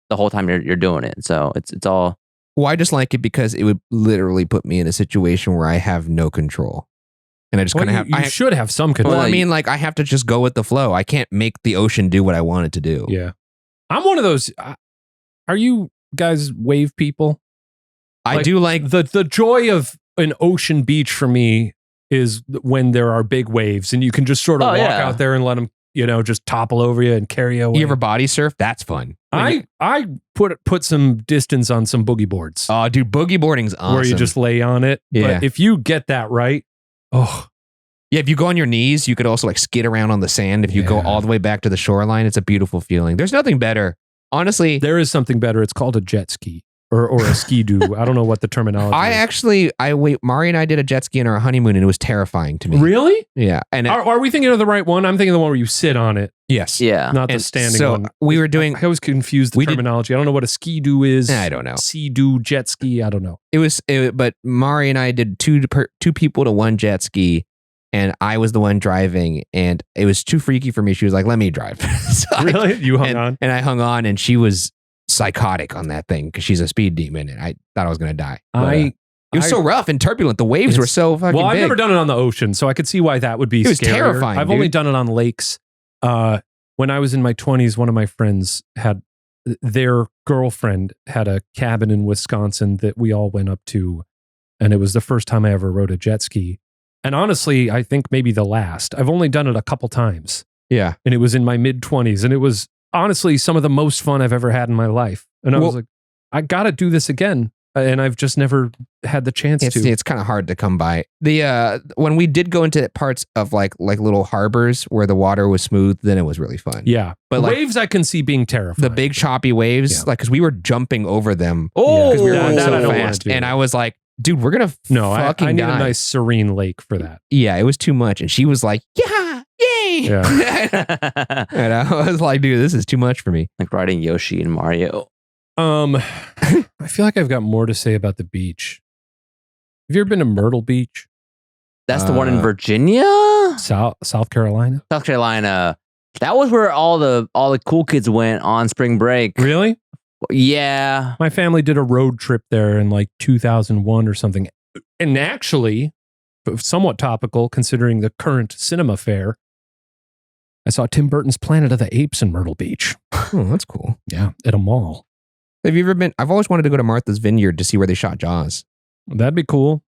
the whole time you're doing it. So it's all. Well, I just like it because it would literally put me in a situation where I have no control. And I just kind of have. You should have some control. Well, I mean, like I have to just go with the flow. I can't make the ocean do what I want it to do. Yeah, I'm one of those. Are you guys wave people? I do like the joy of an ocean beach for me is when there are big waves and you can just sort of walk out there and let them, just topple over you and carry you away. You ever body surf? That's fun. I put some distance on some boogie boards. Oh, dude, boogie boarding's awesome. Where you just lay on it. Yeah. But if you get that right, yeah, if you go on your knees, you could also like skid around on the sand. If you go all the way back to the shoreline, it's a beautiful feeling. There's nothing better. Honestly. There is something better. It's called a jet ski. Or a ski-doo. I don't know what the terminology is. Mari and I did a jet ski on our honeymoon and it was terrifying to me. Really? Yeah. And are we thinking of the right one? I'm thinking of the one where you sit on it. Yes. Yeah. Not the standing one. We were doing... I always confused the terminology. I don't know what a ski-doo is. I don't know. Sea-doo, jet ski. I don't know. But Mari and I did two people to one jet ski and I was the one driving and it was too freaky for me. She was like, let me drive. So really? You hung on? And I hung on and she was psychotic on that thing because she's a speed demon and I thought I was going to die. It was so rough and turbulent. The waves were so fucking I've big. never done it on the ocean, so I could see why that would be It was scarier. terrifying, I've dude. only done it on lakes. When I was in my 20s, one of my friends their girlfriend had a cabin in Wisconsin that we all went up to, and it was the first time I ever rode a jet ski. And honestly, I think maybe the last. I've only done it a couple times. Yeah. And it was in my mid-20s, and it was honestly some of the most fun I've ever had in my life. And I was like, I got to do this again. And I've just never had the chance to. It's kind of hard to come by. When we did go into parts of like little harbors where the water was smooth, then it was really fun. Yeah. But the waves I can see being terrifying. The big choppy waves, because we were jumping over them. Oh, because we were going so I don't fast. wanna do. And I was like, dude, we're going to fucking I need die. a nice serene lake for that. Yeah, it was too much. And she was like, yeah, yay. Yeah. And I was like, dude, this is too much for me. Like riding Yoshi and Mario. I feel like I've got more to say about the beach. Have you ever been to Myrtle Beach? That's the one in Virginia? South Carolina? South Carolina. That was where all the cool kids went on spring break. Really? Yeah. My family did a road trip there in like 2001 or something. And actually, somewhat topical considering the current cinema fare, I saw Tim Burton's Planet of the Apes in Myrtle Beach. Oh, that's cool. Yeah, at a mall. Have you ever been? I've always wanted to go to Martha's Vineyard to see where they shot Jaws. That'd be cool.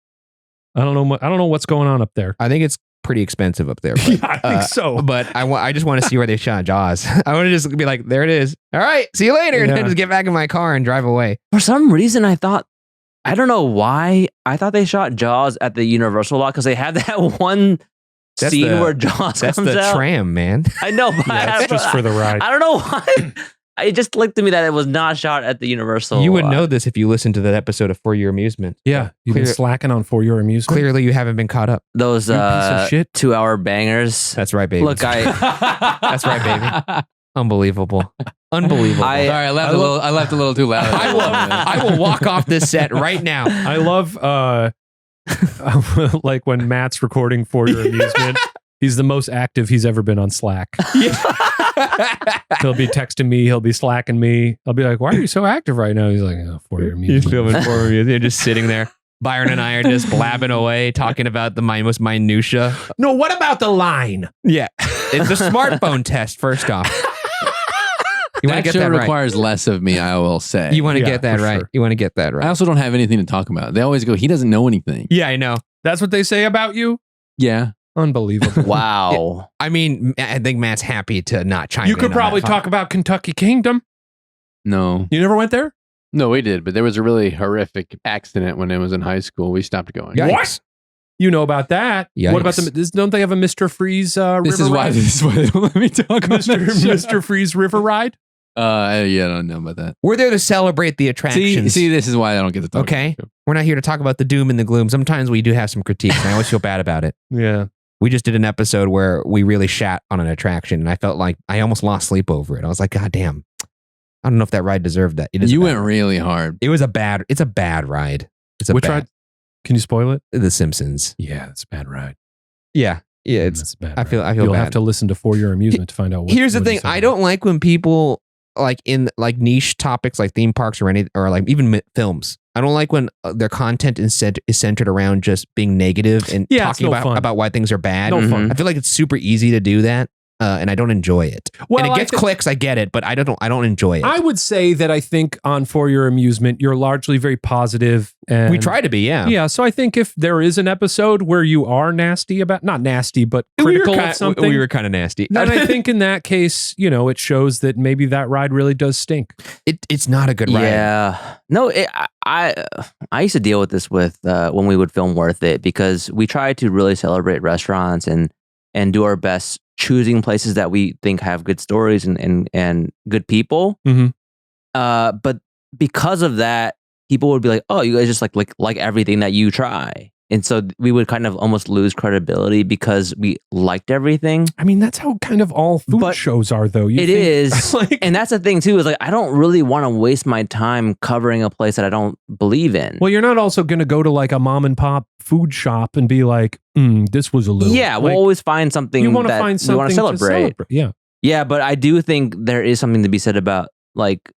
I don't know what's going on up there. I think it's pretty expensive up there. But, Yeah, I think so. But I just want to see where they shot Jaws. I want to just be like, there it is. All right, see you later. And Yeah. then just get back in my car and drive away. For some reason, I don't know why, I thought they shot Jaws at the Universal lot because they had that one That's scene the- where Jaws That's comes the out. tram, man. I know, but Yeah, it's just for the ride. I don't know why. It just clicked to me that it was not shot at the Universal. You would lot. know this if you listened to that episode of For Your Amusement. Yeah, you've been Clear- slacking on For Your Amusement. Clearly, you haven't been caught up. Those You piece of shit. 2-hour bangers. That's right, baby. Look, That's right, baby. Unbelievable. Unbelievable. I- Sorry, I left a little too loud. I will walk off this set right now. I love like when Matt's recording For Your Amusement. He's the most active he's ever been on Slack. He'll be texting me. He'll be slacking me. I'll be like, why are you so active right now? He's like, oh, For Your Amusement. He's filming For Me. You're just sitting there. Byron and I are just blabbing away, talking about the most minutia. No, what about the line? Yeah. It's a smartphone test, first off. You want to That get show that right. requires less of me, I will say. You want to Yeah, get that for right. sure. You want to get that I right. also don't have anything to talk about. They always go, he doesn't know anything. Yeah, I know. That's what they say about you? Yeah. Unbelievable. Wow. I mean, I think Matt's happy to not chime in. You could on probably that. talk about Kentucky Kingdom. No. You never went there? No, we did, but there was a really horrific accident when I was in high school. We stopped going. Yikes. What? You know about that. What about Yikes. Don't they have a Mr. Freeze river This is why ride? they don't let me talk about Mr. Freeze river ride? Yeah, I don't know about that. We're there to celebrate the attractions. See, this is why I don't get to talk Okay. about it. We're not here to talk about the doom and the gloom. Sometimes we do have some critiques, and I always feel bad about it. Yeah. We just did an episode where we really shat on an attraction, and I felt like I almost lost sleep over it. I was like, God damn. I don't know if that ride deserved that. It is You a went bad- really hard. It's a bad ride. It's a Which bad, ride? Can you spoil it? The Simpsons. Yeah, it's a bad ride. Yeah. It's That's a bad I feel ride. You'll bad. have to listen to For Your Amusement to find out what Here's the what thing. he's talking I don't like when people like in like niche topics like theme parks or like even films. I don't like when their content is centered around just being negative and Yeah, it's talking no fun. about why things are bad. No fun. I feel like it's super easy to do that, and I don't enjoy it. Well, and it I gets think- clicks. I get it, but I don't enjoy it. I would say that I think on For Your Amusement, you're largely very positive. And we try to be, yeah. Yeah, so I think if there is an episode where you are nasty about, not nasty, but critical of something, We were kind of nasty. then I think in that case, it shows that maybe that ride really does stink. It's not a good ride. Yeah. No, I used to deal with this with when we would film Worth It because we try to really celebrate restaurants and do our best choosing places that we think have good stories and good people. Mhm. But because of that, people would be like, "Oh, you guys just like everything that you try." And so we would kind of almost lose credibility because we liked everything. I mean, that's how kind of all food But shows are, though. It is. Like, And that's the thing, too, is like, I don't really want to waste my time covering a place that I don't believe in. well, you're not also going to go to like a mom and pop food shop and be like, this was a little. Yeah, we'll like, always find something you want to that find we something want to celebrate. Yeah. Yeah, but I do think there is something to be said about like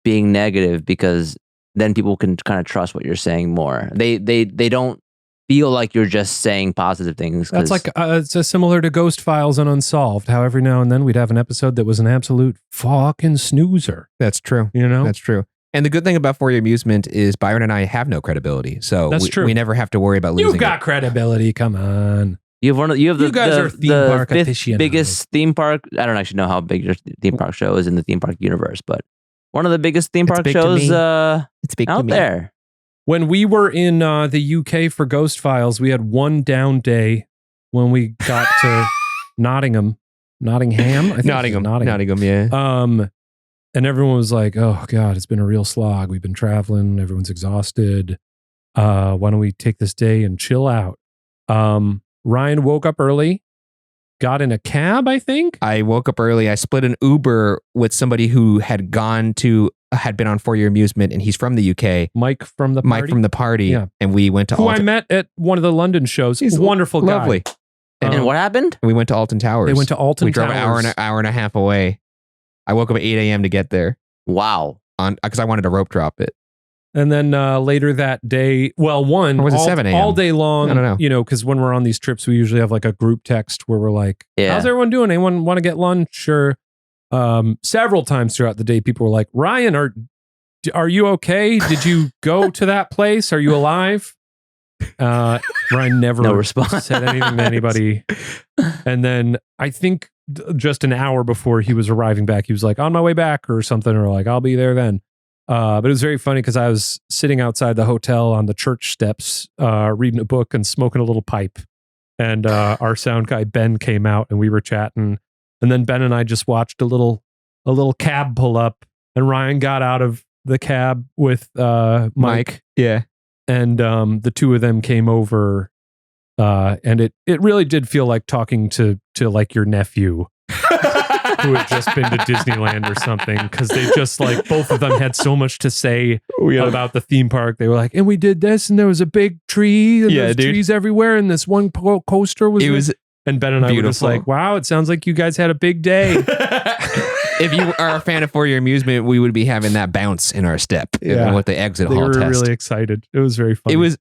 being negative because then people can kind of trust what you're saying more. They don't feel like you're just saying positive things. That's like it's similar to Ghost Files and Unsolved. How every now and then we'd have an episode that was an absolute fucking snoozer. That's true. You know, That's true. And the good thing about For Your Amusement is Byron and I have no credibility, so That's true. we never have to worry about losing. you've got credibility. Come on. you have You guys are theme park fifth aficionados. biggest theme park. I don't actually know how big your theme park show is in the theme park universe, but one of the biggest theme It's park big to shows me. It's big to out me. there. When we were in the UK for Ghost Files, we had one down day when we got to Nottingham. I think it was Nottingham, yeah. And everyone was like, "Oh God, it's been a real slog. We've been traveling. Everyone's exhausted. Why don't we take this day and chill out?" Ryan woke up early, got in a cab. I think. I woke up early. I split an Uber with somebody who had been on For Your Amusement, and he's from the UK. Mike from the Mike party, from the party, Yeah. and we went to who I Alton. met at one of the London shows. He's a wonderful guy. lovely. And what happened? And we went to Alton Towers. They went to Alton We drove Towers. an hour and a half away. I woke up at 8 a.m. to get there Wow. because I wanted to rope drop it. And then later that day, well, Or was it 7 a.m.? all day long. I don't know. You know, because when we're on these trips, we usually have like a group text where we're like, how's everyone doing? Anyone want to get lunch? Or several times throughout the day, people were like, Ryan, are you okay? Did you go to that place? Are you alive? Ryan never No response. said anything to anybody. And then I think just an hour before he was arriving back, he was like, on my way back or something, or like, I'll be there then. But it was very funny because I was sitting outside the hotel on the church steps, reading a book and smoking a little pipe. And our sound guy, Ben, came out and we were chatting. And then Ben and I just watched a little cab pull up, and Ryan got out of the cab with Mike. Yeah. And the two of them came over, and it really did feel like talking to like your nephew who had just been to Disneyland or something, because they just like, both of them had so much to say about the theme park. They were like, and we did this, and there was a big tree, and there's trees everywhere, and this one coaster was and Ben and I were just like, wow, it sounds like you guys had a big day. If you are a fan of For Your Amusement, we would be having that bounce in our step with the exit they hall were test. really excited. It was very fun.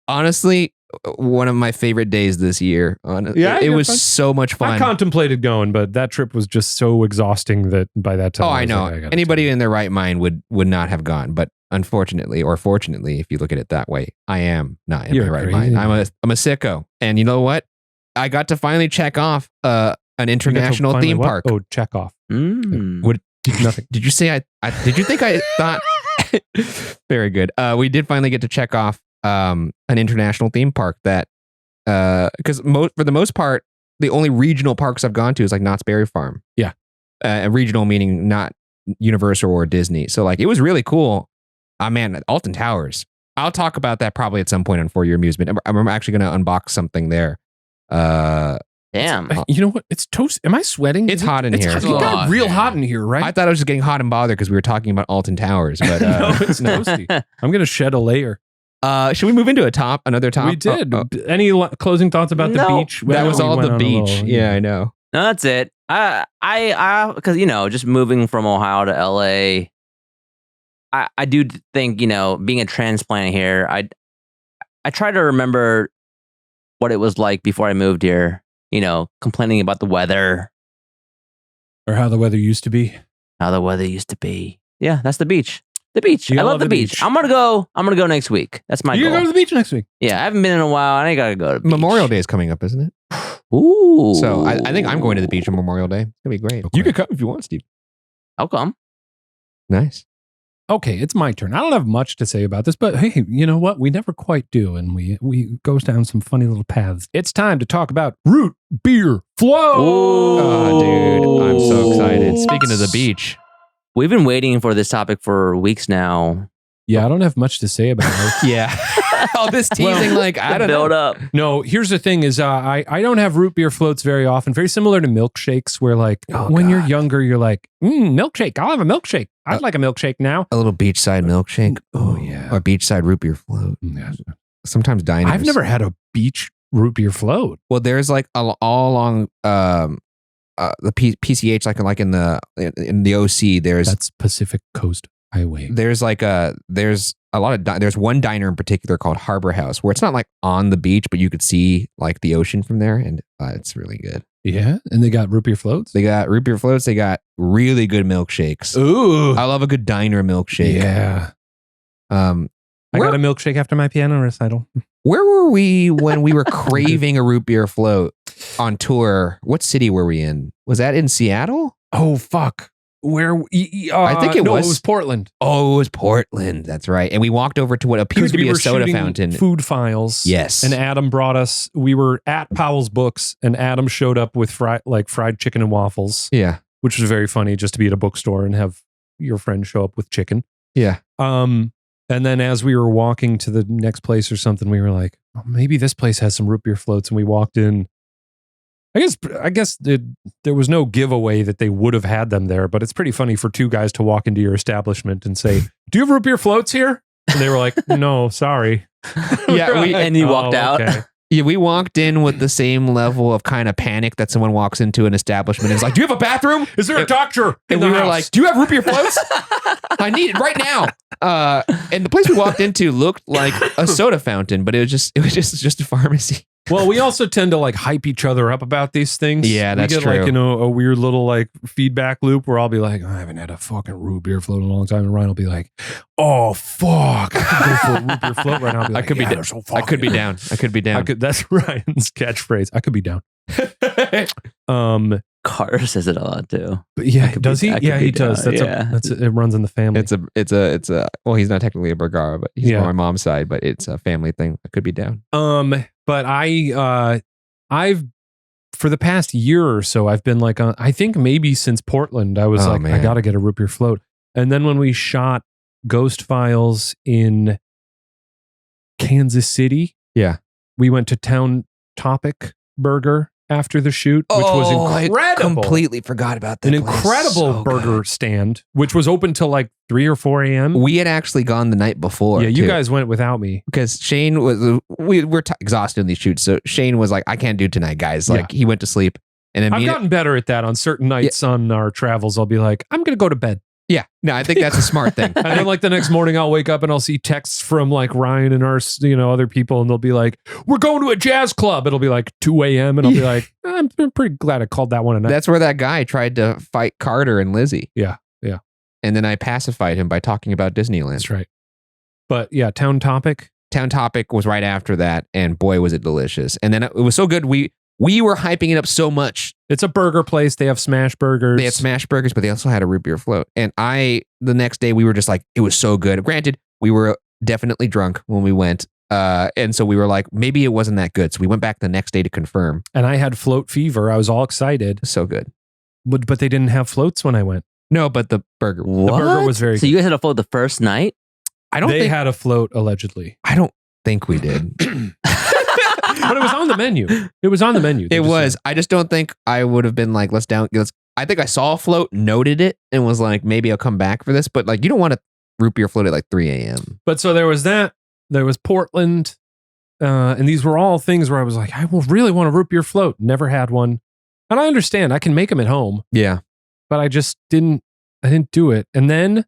Honestly, one of my favorite days this year. It was so much fun. I contemplated going, but that trip was just so exhausting that by that time. I know. Like, anybody in their right mind would not have gone, but unfortunately, or fortunately, if you look at it that way, I am not in my right mind. I'm a sicko, and you know what? I got to finally check off an international theme park. Oh, check off. Nothing. Did you say did you think I thought? Very good. We did finally get to check off an international theme park that because for the most part, the only regional parks I've gone to is like Knott's Berry Farm. Yeah. Regional meaning not Universal or Disney. So like it was really cool. Man, Alton Towers. I'll talk about that probably at some point on For Your Amusement. I'm actually going to unbox something there. Damn. You know what? It's toast. Am I sweating? It's hot in here. It got real hot in here, right? I thought I was just getting hot and bothered because we were talking about Alton Towers, but no, it's toasty. I'm going to shed a layer. Should we move into another top? We did. Any closing thoughts about the beach? That was all the beach. Yeah, I know. No, that's it. I because just moving from Ohio to LA, I do think being a transplant here, I try to remember what it was like before I moved here. Complaining about the weather. Or how the weather used to be. Yeah, that's the beach. The beach. I love the beach. I'm gonna go next week. That's my goal. You're gonna go to the beach next week? Yeah, I haven't been in a while. I ain't gotta go to the beach. Memorial Day is coming up, isn't it? Ooh. So I think I'm going to the beach on Memorial Day. It's gonna be great. Okay. You can come if you want, Steve. I'll come. Nice. Okay, it's my turn. I don't have much to say about this, but hey, you know what? We never quite do, and we goes down some funny little paths. It's time to talk about root beer float. Oh, dude, I'm so excited. Speaking of the beach, we've been waiting for this topic for weeks now. Yeah, I don't have much to say about it. Yeah. All this teasing, I don't build know. up. No, here's the thing is I don't have root beer floats very often. Very similar to milkshakes where when you're younger, you're like, milkshake. I'll have a milkshake. I'd like a milkshake now. A little beachside milkshake. Oh, yeah. Or beachside root beer float. Yes. Sometimes diners. I've never had a beach root beer float. Well, there's all along the PCH, like in the OC, That's Pacific Coast Highway. There's a lot of there's one diner in particular called Harbor House where it's not like on the beach, but you could see like the ocean from there, and it's really good. Yeah, and they got root beer floats. They got root beer floats. They got really good milkshakes. Ooh, I love a good diner milkshake. Yeah. I got a milkshake after my piano recital. Where were we when we were craving a root beer float on tour? What city were we in? Was that in Seattle? Oh fuck. Where I think it was Portland. Oh, it was Portland. That's right. And we walked over to what appeared to be a soda fountain. Food files. Yes. And Adam brought us. We were at Powell's Books, and Adam showed up with fried chicken and waffles. Yeah, which was very funny, just to be at a bookstore and have your friend show up with chicken. Yeah. And then as we were walking to the next place or something, we were like, oh, maybe this place has some root beer floats, and we walked in. I guess there was no giveaway that they would have had them there, but it's pretty funny for two guys to walk into your establishment and say, "Do you have root beer floats here?" And they were like, "No, sorry." Yeah, and you walked out. Okay. Yeah, we walked in with the same level of kind of panic that someone walks into an establishment and is like, "Do you have a bathroom? Is there a doctor?" And we were like, "Do you have root beer floats? I need it right now." And the place we walked into looked like a soda fountain, but it was just a pharmacy. Well, we also tend to like hype each other up about these things. Yeah, that's we get true. like, a weird little like feedback loop where I'll be like, I haven't had a fucking root beer float in a long time. And Ryan will be like, oh, fuck. I could go for a root beer float right now. I'll be like, I could be down. I could be down. That's Ryan's catchphrase. I could be down. Carter says it a lot too. But yeah, does he? Yeah, he does. It runs in the family. It's a well, he's not technically a Bergara, but he's on my mom's side, but it's a family thing. I could be down. But I've for the past year or so, I've been like, I think maybe since Portland, I was I got to get a root beer float. And then when we shot Ghost Files in Kansas City, we went to Town Topic Burger after the shoot, which was incredible. I completely forgot about that. An incredible burger stand, which was open till like 3 or 4 a.m. We had actually gone the night before. Yeah, you guys went without me because Shane was. We're exhausted in these shoots, so Shane was like, "I can't do tonight, guys." Like he went to sleep, and then I've gotten better at that on certain nights on our travels. I'll be like, "I'm going to go to bed." Yeah, no, I think that's a smart thing. And then like the next morning I'll wake up and I'll see texts from like Ryan and our, other people, and they'll be like, "We're going to a jazz club." It'll be like 2 a.m. and I'll be like, I'm pretty glad I called that one a night. That's where that guy tried to fight Carter and Lizzie. Yeah. And then I pacified him by talking about Disneyland. That's right. But yeah, Town Topic was right after that, and boy, was it delicious. And then it was so good, we were hyping it up so much. It's a burger place. They have smash burgers. They had smash burgers, but they also had a root beer float. And the next day, we were just like, it was so good. Granted, we were definitely drunk when we went. And so we were like, maybe it wasn't that good. So we went back the next day to confirm. And I had float fever. I was all excited. So good. But they didn't have floats when I went. No, but the burger. What? The burger was very good. So you guys had a float the first night? They had a float, allegedly. I don't think we did. But it was on the menu. It was on the menu. It was. I just don't think I would have been like, let's. I think I saw a float, noted it, and was like, maybe I'll come back for this. But like, you don't want to root beer float at like 3 a.m. But so there was that. There was Portland. And these were all things where I was like, I will really want a root beer float. Never had one. And I understand. I can make them at home. Yeah. But I just didn't do it. And then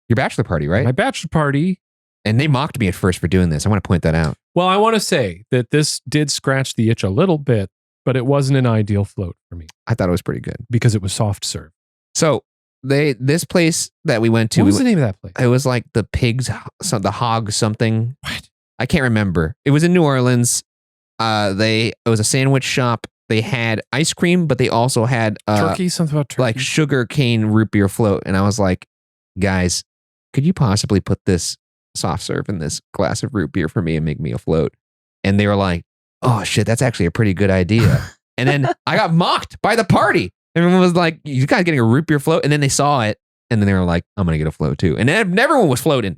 your bachelor party, right? My bachelor party. And they mocked me at first for doing this. I want to point that out. Well, I want to say that this did scratch the itch a little bit, but it wasn't an ideal float for me. I thought it was pretty good. Because it was soft serve. So this place that we went to. What was the name of that place? It was like the pigs, the hog something. What? I can't remember. It was in New Orleans. It was a sandwich shop. They had ice cream, but they also had turkey, something about turkey. Like sugar cane root beer float. And I was like, guys, could you possibly put this soft serve in this glass of root beer for me and make me a float? And they were like, oh shit, that's actually a pretty good idea. And then I got mocked by the party. Everyone was like, you guys getting a root beer float? And then they saw it, and then they were like, I'm gonna get a float too. And then everyone was floating,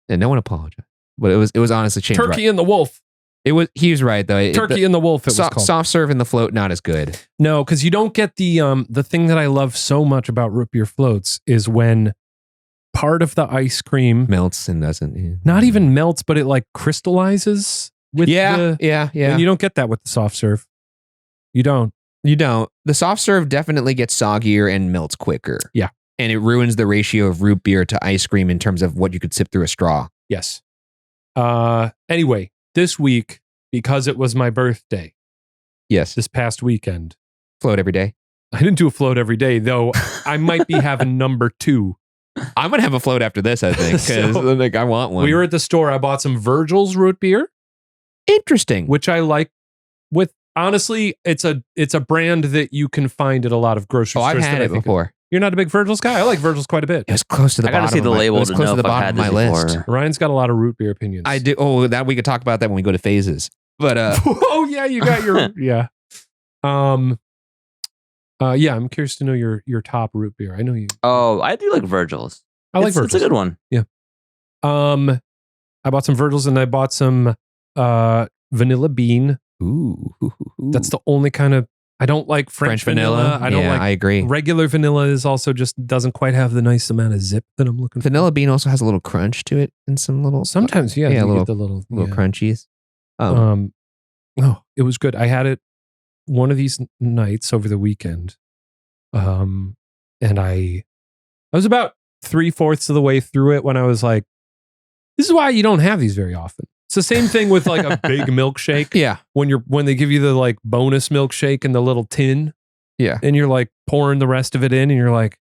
and no one apologized. But it was honestly changed. Turkey and the Wolf. He was right though. Turkey and the Wolf. It was called. Soft serve and the float, not as good. No, because you don't get the thing that I love so much about root beer floats is when part of the ice cream melts and doesn't. Yeah. Not even melts, but it like crystallizes with yeah. And you don't get that with the soft serve. You don't. The soft serve definitely gets soggier and melts quicker. Yeah. And it ruins the ratio of root beer to ice cream in terms of what you could sip through a straw. Yes. Anyway, this week, because it was my birthday. Yes. This past weekend. Float every day. I didn't do a float every day, though. I might be having number 2. I'm going to have a float after this, I think, because I want one. We were at the store. I bought some Virgil's root beer. Interesting. Which I like. Honestly, it's a brand that you can find at a lot of grocery stores. I've had it before. You're not a big Virgil's guy? I like Virgil's quite a bit. It was close to the bottom. I got to see the label to know if I've had this before. Ryan's got a lot of root beer opinions. I do. Oh, that we could talk about that when we go to phases. But oh yeah, you got your yeah. Yeah, I'm curious to know your top root beer. I know you. Oh, I do like Virgil's. I like Virgil's. It's a good one. Yeah. I bought some Virgil's and I bought some vanilla bean. Ooh. That's the only kind of. I don't like French vanilla. I don't like. I agree. Regular vanilla is also just doesn't quite have the nice amount of zip that I'm looking for. Vanilla bean also has a little crunch to it and some little. Sometimes, yeah, a little the little crunchies. Oh, it was good. I had it one of these nights over the weekend. And I was about 3/4 of the way through it when I was like, this is why you don't have these very often. It's the same thing with like a big milkshake. Yeah. When they give you the like bonus milkshake in the little tin. Yeah. And you're like pouring the rest of it in and you're like,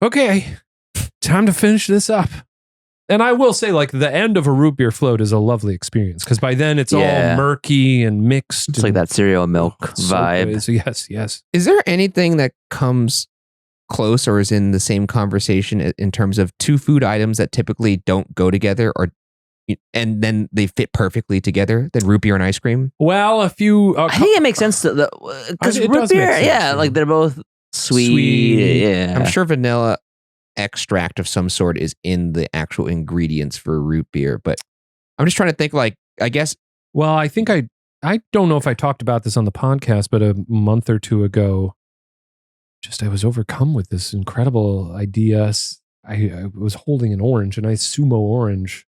okay, time to finish this up. And I will say, like, the end of a root beer float is a lovely experience because by then it's all murky and mixed. It's like that cereal milk vibe. So yes. Is there anything that comes close or is in the same conversation in terms of two food items that typically don't go together and then they fit perfectly together than root beer and ice cream? Well, I think it makes sense because root beer, like they're both sweet. Yeah, I'm sure vanilla extract of some sort is in the actual ingredients for root beer, but I'm just trying to think. Like, I guess. Well, I think I don't know if I talked about this on the podcast, but a month or two ago, I was overcome with this incredible idea. I was holding an orange, a nice sumo orange.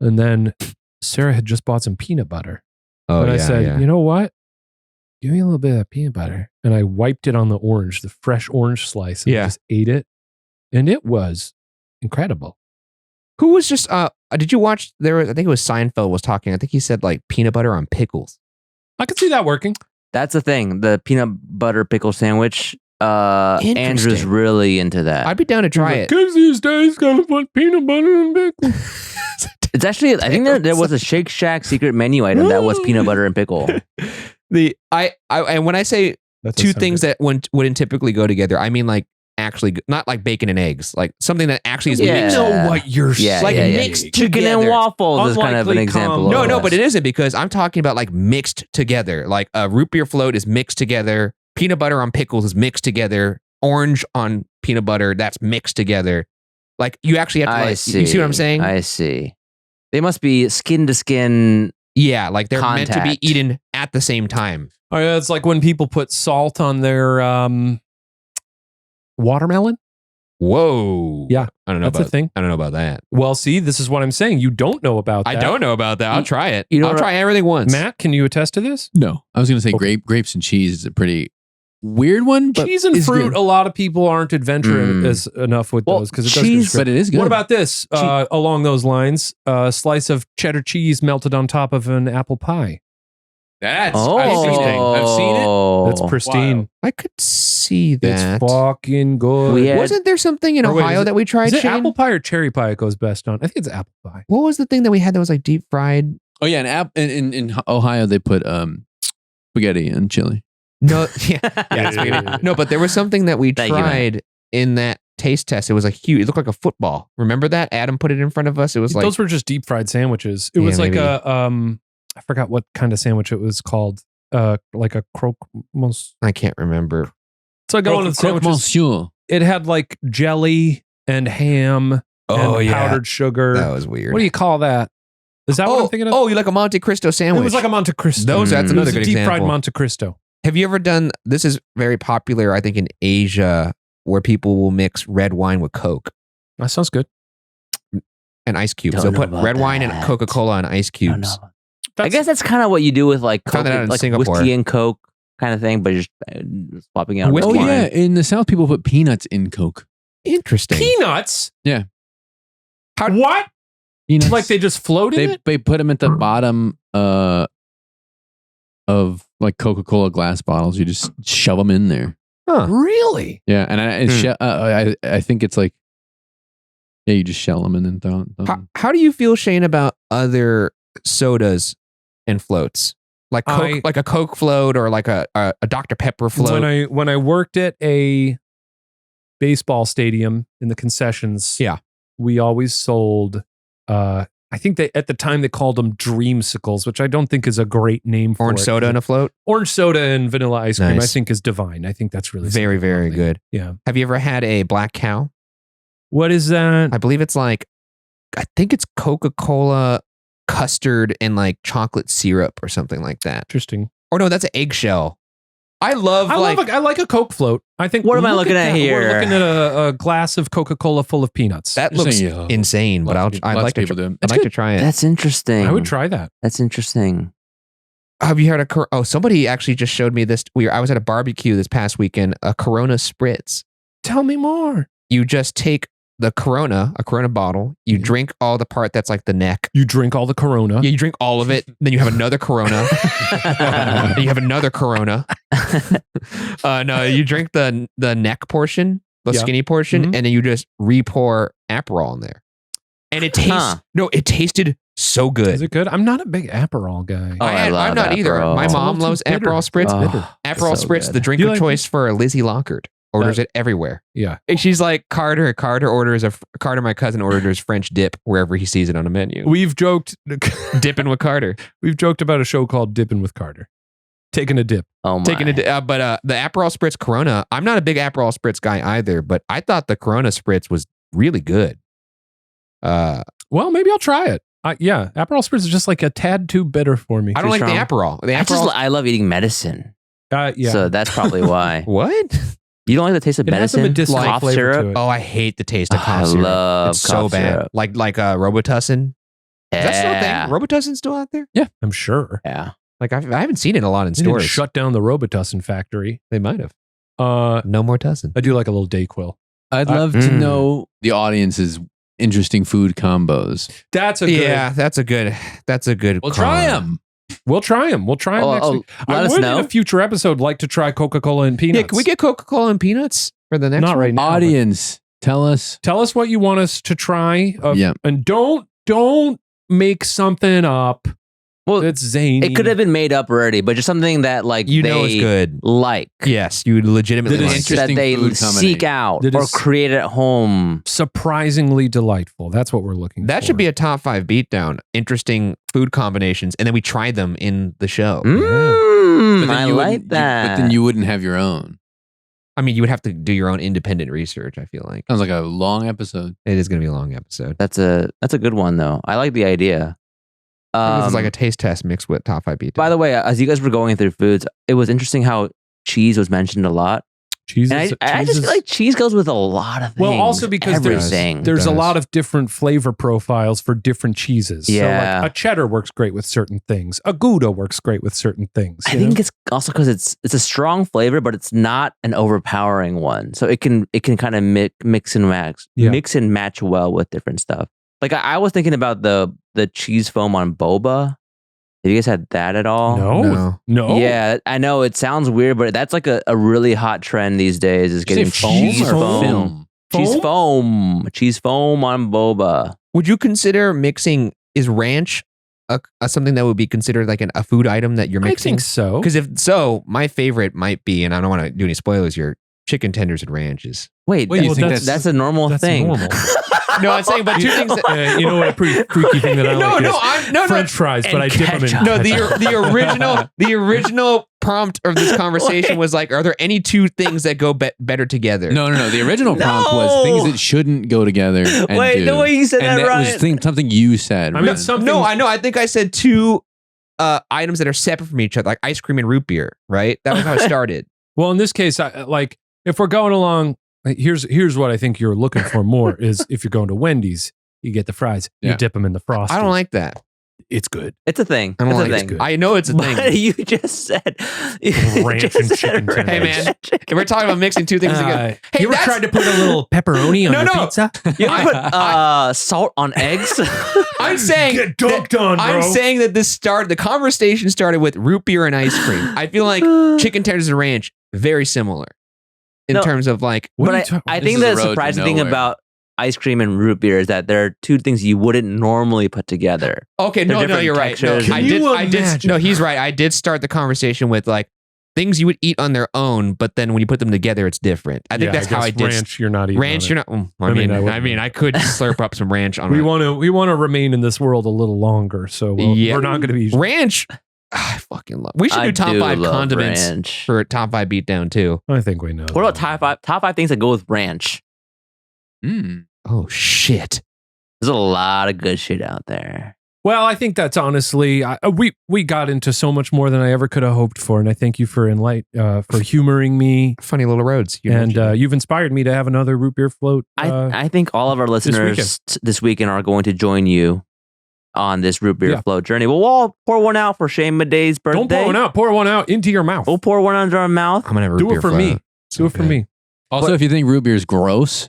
And then Sarah had just bought some peanut butter. Oh, and I said, you know what? Give me a little bit of peanut butter. And I wiped it on the orange, the fresh orange slice, and just ate it. And it was incredible. Who was just, did you watch, I think it was Seinfeld was talking. I think he said like peanut butter on pickles. I could see that working. That's the thing. The peanut butter pickle sandwich. Andrew's really into that. I'd be down to try it. Kids these days gotta put peanut butter in pickles. It's actually, I think there was a Shake Shack secret menu item that was peanut butter and pickle. And when I say two things that wouldn't typically go together, I mean like actually not like bacon and eggs, like something that actually is mixed. know what you're saying. Like mixed together. Chicken and waffles is kind of an example. No, but it isn't because I'm talking about like mixed together. Like a root beer float is mixed together. Peanut butter on pickles is mixed together. Orange on peanut butter, that's mixed together. Like you actually have to. You see what I'm saying? I see. They must be skin to skin. Yeah, like they're meant to be eaten at the same time. Oh yeah, it's like when people put salt on their watermelon. Whoa. Yeah, I don't know. That's a thing. I don't know about that. Well, see, this is what I'm saying. You don't know about that. I don't know about that. I'll try it. You know I'll try everything once. Matt, can you attest to this? No, I was going to say grapes and cheese is a pretty weird one, but cheese and it's fruit. good. A lot of people aren't adventuring enough with those because it does. But it is good. What about this? Along those lines, a slice of cheddar cheese melted on top of an apple pie. That's interesting. I've seen it. That's pristine. Wow. I could see that. It's fucking good. Wasn't there something in Ohio that we tried? Is it Shane? apple pie or cherry pie it goes best on? I think it's apple pie. What was the thing that we had that was like deep fried? Oh yeah, in Ohio they put spaghetti and chili. No, yeah. No, but there was something that we tried in that taste test. It was like huge. It looked like a football. Remember that? Adam put it in front of us. It was like those were just deep fried sandwiches. It was like a I forgot what kind of sandwich it was called. Like a croque monsieur. I can't remember. So I go on the sandwiches. It had like jelly and ham and powdered sugar. That was weird. What do you call that? Is that what I'm thinking of? Oh, you like a Monte Cristo sandwich? It was like a Monte Cristo. That's another good deep example. fried Monte Cristo. Have you ever done, this is very popular, I think, in Asia, where people will mix red wine with Coke. That sounds good. And ice cubes. They'll put red wine and Coca-Cola on ice cubes. I guess that's kind of what you do with like Coke, like Singapore. whiskey and Coke kind of thing, but you're just swapping out. Oh yeah, in the South people put peanuts in Coke. Interesting. Peanuts? Yeah. What? Peanuts. Like they just float in it? They put them at the bottom of like Coca-Cola glass bottles. You just shove them in there. Huh. Really? Yeah, and I think it's like, yeah, you just shell them and then throw them. How do you feel, Shane, about other sodas and floats? Like Coke, like a Coke float or like a Dr. Pepper float? When I worked at a baseball stadium in the concessions, we always sold I think at the time they called them Dreamsicles, which I don't think is a great name for Orange soda and a float? Orange soda and vanilla ice cream, Nice. I think is divine. I think that's really Very, very good. Yeah. Have you ever had a Black Cow? What is that? I believe it's like, I think it's Coca-Cola custard and like chocolate syrup or something like that. Interesting. Or no, that's an eggshell. I like a Coke float. I think. What am I looking at here? We're looking at a glass of Coca-Cola full of peanuts. That looks insane, but I'd like to try it. That's interesting. I would try that. That's interesting. Have you heard of? Somebody actually just showed me this. I was at a barbecue this past weekend. A Corona spritz. Tell me more. You just take a Corona bottle. You drink all the part that's like the neck. You drink all the Corona. Yeah, you drink all of it. Then you have another Corona. Then you have another Corona. No, you drink the neck portion, the skinny portion, and then you just re-pour Aperol in there. And it tastes it tasted so good. Is it good? I'm not a big Aperol guy. Oh, I'm not either. My mom loves Aperol Spritz. Aperol so Spritz, good. the drink of choice for Lizzie Lockard. Orders it everywhere. Yeah. And she's like, Carter, my cousin, orders French dip wherever he sees it on a menu. We've joked Dipping with Carter. We've joked about a show called Dipping with Carter. Taking a dip. Oh my. But the Aperol Spritz Corona, I'm not a big Aperol Spritz guy either, but I thought the Corona Spritz was really good. Well, maybe I'll try it. Yeah, Aperol Spritz is just like a tad too bitter for me. I don't like the Aperol. I love eating medicine. Yeah. So that's probably why. What? You don't like the taste of It has a medicine? medicinal Cough flavor syrup? to it. Oh, I hate the taste of I cough syrup. love It's so cough bad. syrup. Like Robitussin. Is that still a Yeah. thing? Robitussin's still out there? Yeah, I'm sure. Yeah. Like I haven't seen it a lot in They didn't stores. shut down the Robitussin factory. They might have. No more Tussin. I do like a little Dayquil. I'd love to know the audience's interesting food combos. That's a good. That's a good. We'll try them. We'll try them. We'll try them next week. let I us would know. in a future episode like to try Coca-Cola and peanuts. Yeah, can we get Coca-Cola and peanuts for the next Not one? right now. Audience, tell us. Tell us what you want us to try. Yeah. And don't make something up. Well, it's zany. It could have been made up already, but just something that like You they know it's good. like. Yes, you legitimately That is like it. interesting that they food seek combination. out That or is- create at home. surprisingly delightful. That's what we're looking for. That should be a top 5 beatdown. Interesting food combinations, and then we try them in the show. Mm, But then I you like wouldn't- that. But then you wouldn't have your own. I mean, you would have to do your own independent research. I feel like Sounds like a long episode. it is going to be a long episode. That's a good one though. I like the idea. This is like a taste test mixed with top 5 beatdown. By the way, as you guys were going through foods, it was interesting how cheese was mentioned a lot. cheese. And I just feel like cheese goes with a lot of things. Well, also because everything. there's a does. lot of different flavor profiles for different cheeses. Yeah. So like a cheddar works great with certain things. A Gouda works great with certain things. I think it's also because it's a strong flavor, but it's not an overpowering one. So it can kind of mix and match well with different stuff. Like I was thinking about the cheese foam on boba. Have you guys had that at all? No. Yeah, I know it sounds weird, but that's like a really hot trend these days. Is Did you getting say cheese foam or foam. film? Cheese foam on boba. Would you consider mixing? Is ranch something that would be considered like a food item that you're I mixing? think so. Because if so, my favorite might be, and I don't want to do any spoilers here, chicken tenders and ranches. Wait, Wait, you think that's a normal That's thing. normal. No, I'm saying, but two things. You know what a pretty freaky thing that I like is French fries, but And I dip them in ketchup. No, the original prompt of this conversation was like, are there any two things that go better together? No. The original prompt No. was things that shouldn't go together. And Wait, do. the way you said and that, Ryan. was something you said. I mean, Ryan. something. No, I know. I think I said two items that are separate from each other, like ice cream and root beer, right? That was how it started. Well, in this case, like if we're going along, here's what I think you're looking for more is if you're going to Wendy's, you get the fries, you Yeah. dip them in the frosting. I don't like that. It's good. It's a thing. I don't It's like a it. thing. good. I know it's a But thing. you just said Ranch just and said chicken ranch. tenders. Hey, man. If we're talking about mixing two things together, hey, you ever that's- tried to put a little pepperoni on No, your no. pizza? You ever put salt on eggs? I'm saying Get dunked on, bro. I'm saying that the conversation started with root beer and ice cream. I feel like chicken tenders and ranch very similar in No. terms of like. What are you But talking- I This think is the a road to surprising thing nowhere. about ice cream and root beer is that there are two things you wouldn't normally put together. Okay, They're no, different you're right. No, textures. I Can did. you I did. imagine? No, he's right. I did start the conversation with like things you would eat on their own, but then when you put them together, it's different. I think that's how I guess did. ranch. You're not eating Ranch, you're not. I mean, I could slurp up some ranch on. We it. want to remain in this world a little longer, so Yeah. we're not going to be. ranch. I fucking love. We should I do top do 5 love condiments ranch. for top 5 beatdown too. I think we know. What about top five things that go with ranch? Mm. Oh shit! There's a lot of good shit out there. Well, I think that's honestly, we got into so much more than I ever could have hoped for, and I thank you for for humoring me, Funny little roads. You and mentioned. you've inspired me to have another root beer float. I think all of our listeners this weekend are going to join you on this root beer Yeah. float journey. We'll all pour one out for Shane Madej's birthday. Don't pour one out. Pour one out into your mouth. We'll pour one under our mouth. I'm gonna have a root Do beer it for float. me. Do it for me. Also, if you think root beer is gross,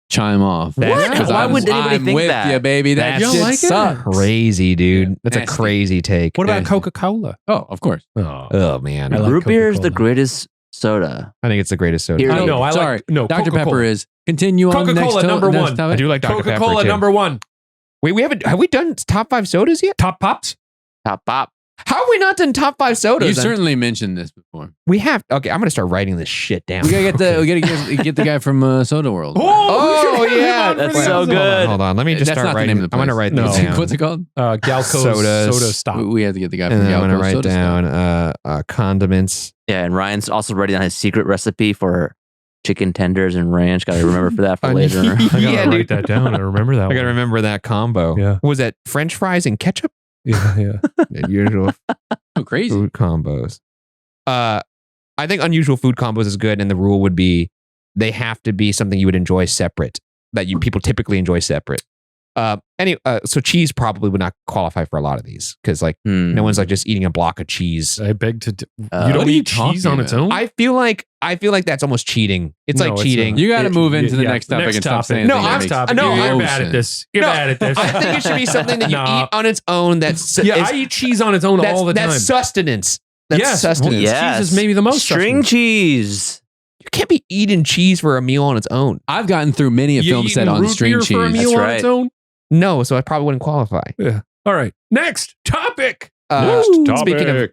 chime off. What? 'Cause Why I'm- would anybody I'm think with that? you, baby. That You don't shit like it? sucks. Crazy, dude. Yeah. That's a Nasty. crazy take. What about Nasty. Coca-Cola? Oh, of course. Oh, Oh man, I like Root beer is the Coca-Cola. greatest soda. I think it's the greatest soda. Here- I know. I Sorry. like no. Dr. Coca-Cola. Pepper is. Continue on next Coca-Cola to- number next one. topic. I do like Dr. Pepper Coca-Cola too. number one. Wait, have we done top 5 sodas yet? Top Pops. Top pop. How have we not done top 5 sodas? You then? certainly mentioned this before. We have. Okay, I'm gonna start writing this shit down. We gotta get the guy from Soda World. Oh, we should have him yeah. on for That's the so episode. good. Hold on. Let me just That's start not the writing. name of the I'm gonna place. write No. these down. What's it called? Galco's Sodas. Soda Stop. We have to get the guy from And then I'm Galco gonna write Soda Stop. down condiments. Yeah, and Ryan's also writing down his secret recipe for chicken tenders and ranch. Got to remember for that for later. I gotta Yeah, write dude. that down. I remember that. I gotta one. remember that combo. Yeah. Was that French fries and ketchup? Yeah. Usual Oh, crazy. food combos. I think unusual food combos is good, and the rule would be they have to be something you would enjoy separate, that you people typically enjoy separate. So cheese probably would not qualify for a lot of these because like no one's like just eating a block of cheese. I beg to. You what don't are you eat cheese talking on its about? own. I feel like that's almost cheating. It's No, like it's cheating. not. You got to move into the Yeah, next topic next and stop topic. saying No, things that I'm makes stop- No, you're you're no bad at sense. this. You're No, bad at this. I think it should be something that you Nah. eat on its own. That's Yeah, is- I eat cheese on its own all the time. That's sustenance. That's Yes, sustenance. Yeah. cheese is maybe the most String sustenance. cheese. You can't be eating cheese for a meal on its own. I've gotten through many a You film set eating on root string beer cheese. for a meal That's on its right. own. No, so I probably wouldn't qualify. Yeah. All right. Next topic. Speaking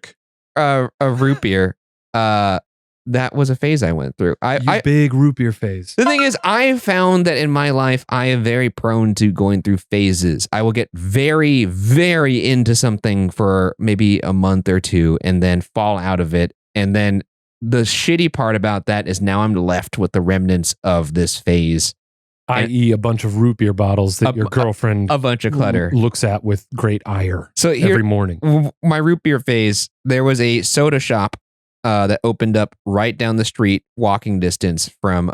of root beer, that was a phase I went through. I big root beer phase. the thing is, I found that in my life, I am very prone to going through phases. I will get very, very into something for maybe a month or two and then fall out of it. And then the shitty part about that is now I'm left with the remnants of this phase, I.e., a bunch of root beer bottles that your girlfriend a bunch of clutter. looks at with great ire So here, every morning. my root beer phase, there was a soda shop that opened up right down the street, walking distance from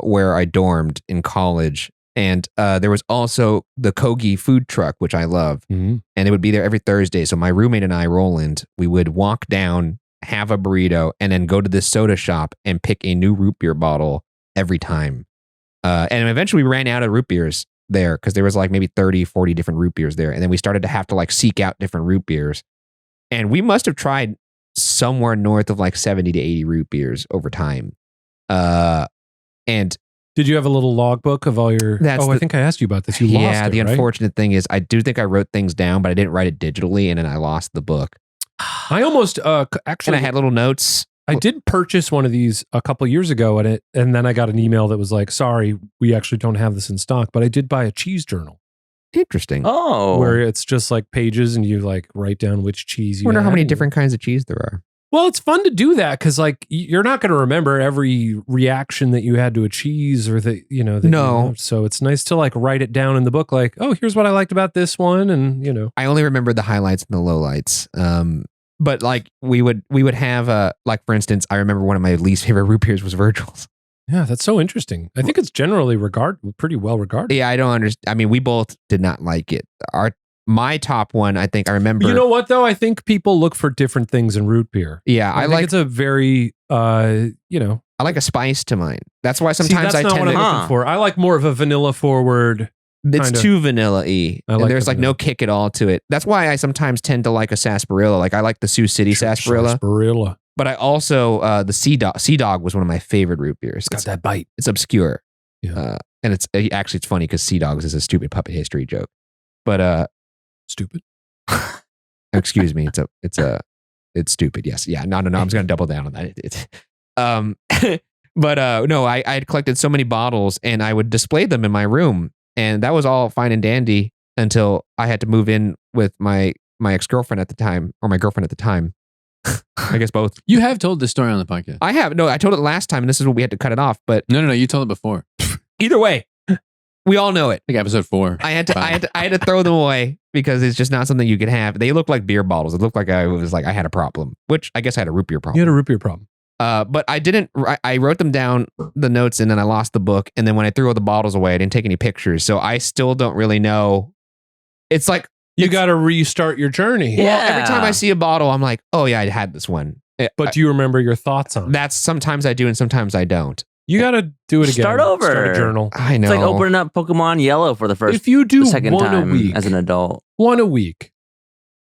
where I dormed in college. And there was also the Kogi food truck, which I love. Mhm. And it would be there every Thursday. So my roommate and I, Roland, we would walk down, have a burrito, and then go to this soda shop and pick a new root beer bottle every time. And eventually we ran out of root beers there because there was like maybe 30, 40 different root beers there. And then we started to have to like seek out different root beers. And we must have tried somewhere north of like 70 to 80 root beers over time. And Did you have a little logbook of all your? That's I the- think I asked you about this. You yeah, lost it, the right? unfortunate thing is I do think I wrote things down, but I didn't write it digitally. And then I lost the book. I almost And actually I had little notes. I did purchase one of these a couple years ago, and then I got an email that was like, "Sorry, we actually don't have this in stock." But I did buy a cheese journal Interesting. Oh. where it's just like pages, and you like write down which cheese I you. wonder how had many and- different kinds of cheese there are. Well, it's fun to do that because like you're not going to remember every reaction that you had to a cheese or that you know. That No. you know. So it's nice to like write it down in the book. Like, oh, here's what I liked about this one, and you know. I only remember the highlights and the lowlights. But like we would have like for instance, I remember one of my least favorite root beers was Virgil's. Yeah, that's so interesting. I think it's generally pretty well regarded. Yeah, I don't understand. I mean, we both did not like it. My top one, I think I remember. You know what though? I think people look for different things in root beer. Yeah, I think like it's a very you know. I like a spice to mine. That's why sometimes See, that's I not tend what to. I'm looking for. I like more of a vanilla forward. It's kinda. too vanilla-y. I And like there's the like no vanilla. kick at all to it. That's why I sometimes tend to like a sarsaparilla. Like I like the Sioux City sarsaparilla. Sarsaparilla. But I also the Sea Dog was one of my favorite root beers. It's got that bite. It's obscure. Yeah. And it's actually it's funny because Sea Dogs is a stupid puppet history joke. But Stupid. excuse me, it's stupid. Yes. Yeah. No. I'm just gonna double down on that. No, I had collected so many bottles and I would display them in my room. And that was all fine and dandy until I had to move in with my ex-girlfriend at the time, or my girlfriend at the time. I guess both. You have told this story on the podcast. I have. No, I told it last time and this is what we had to cut it off. But No, you told it before. either way, we all know it. Like episode 4. I had to throw them away because it's just not something you could have. They look like beer bottles. It looked like I had a problem, which I guess I had a root beer You problem. had a root beer problem. But I didn't. I wrote them down, the notes, and then I lost the book. And then when I threw all the bottles away, I didn't take any pictures, so I still don't really know. It's like You got to restart your journey. Yeah. Well, every time I see a bottle, I'm like, oh yeah, I had this one. But do you remember your thoughts on it? That's sometimes I do and sometimes I don't. You got to do it again. Start over. Start a journal. I know. It's like opening up Pokemon Yellow for the first, If you do the second one time a week, as an adult. one a week,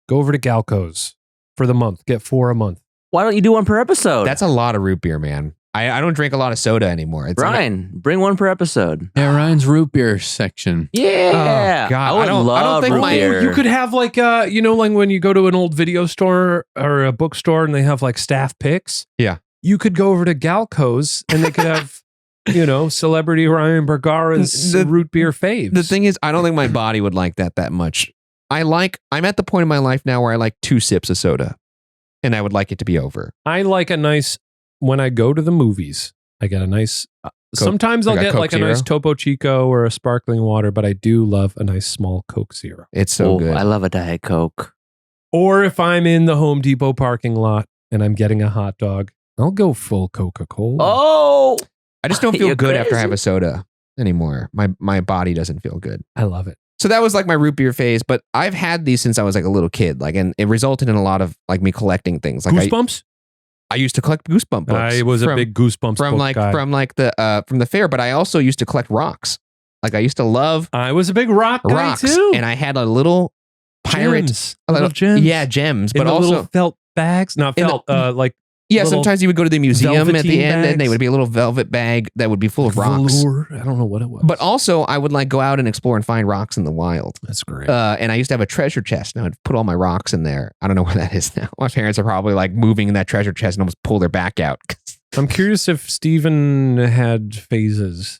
go over to Galco's for the month. Get 4 a month. Why don't you do one per episode? That's a lot of root beer, man. I don't drink a lot of soda anymore. It's Ryan, bring one per episode. Yeah, Ryan's root beer section. Yeah. Oh, God. I would I don't love think root my- beer. You could have like like when you go to an old video store or a bookstore and they have like staff picks. Yeah. You could go over to Galco's and they could have, celebrity Ryan Bergara's The- root beer faves. The thing is, I don't think my body would like that much. I'm at the point in my life now where I like 2 sips of soda and I would like it to be over. I like a nice, when I go to the movies, I get a nice, sometimes I'll like a get Coke like a nice Zero? Topo Chico or a sparkling water, but I do love a nice small Coke Zero. It's so good. I love a Diet Coke. Or if I'm in the Home Depot parking lot and I'm getting a hot dog, I'll go full Coca-Cola. Oh, I just don't feel You're good after I crazy. have a soda anymore. My body doesn't feel good. I love it. So that was like my root beer phase, but I've had these since I was like a little kid. Like, and it resulted in a lot of like me collecting things. Like Goosebumps? I used to collect Goosebump books. I was a big Goosebumps from book like guy. from the fair, but I also used to collect rocks. Like I used to love I was a big rock guy rocks, too. and I had a little pirate, Gems. a Little gems. yeah, gems, In but the also little felt bags. Not in the- felt, like yeah. little Sometimes you would go to the museum at the velveteen end, and they bags. would be a little velvet bag that would be full of rocks. velour. I don't know what it was. But also, I would like go out and explore and find rocks in the wild. that's great. And I used to have a treasure chest, and I would put all my rocks in there. I don't know where that is now. My parents are probably like moving in that treasure chest and almost pull their back out. I'm curious if Steven had phases.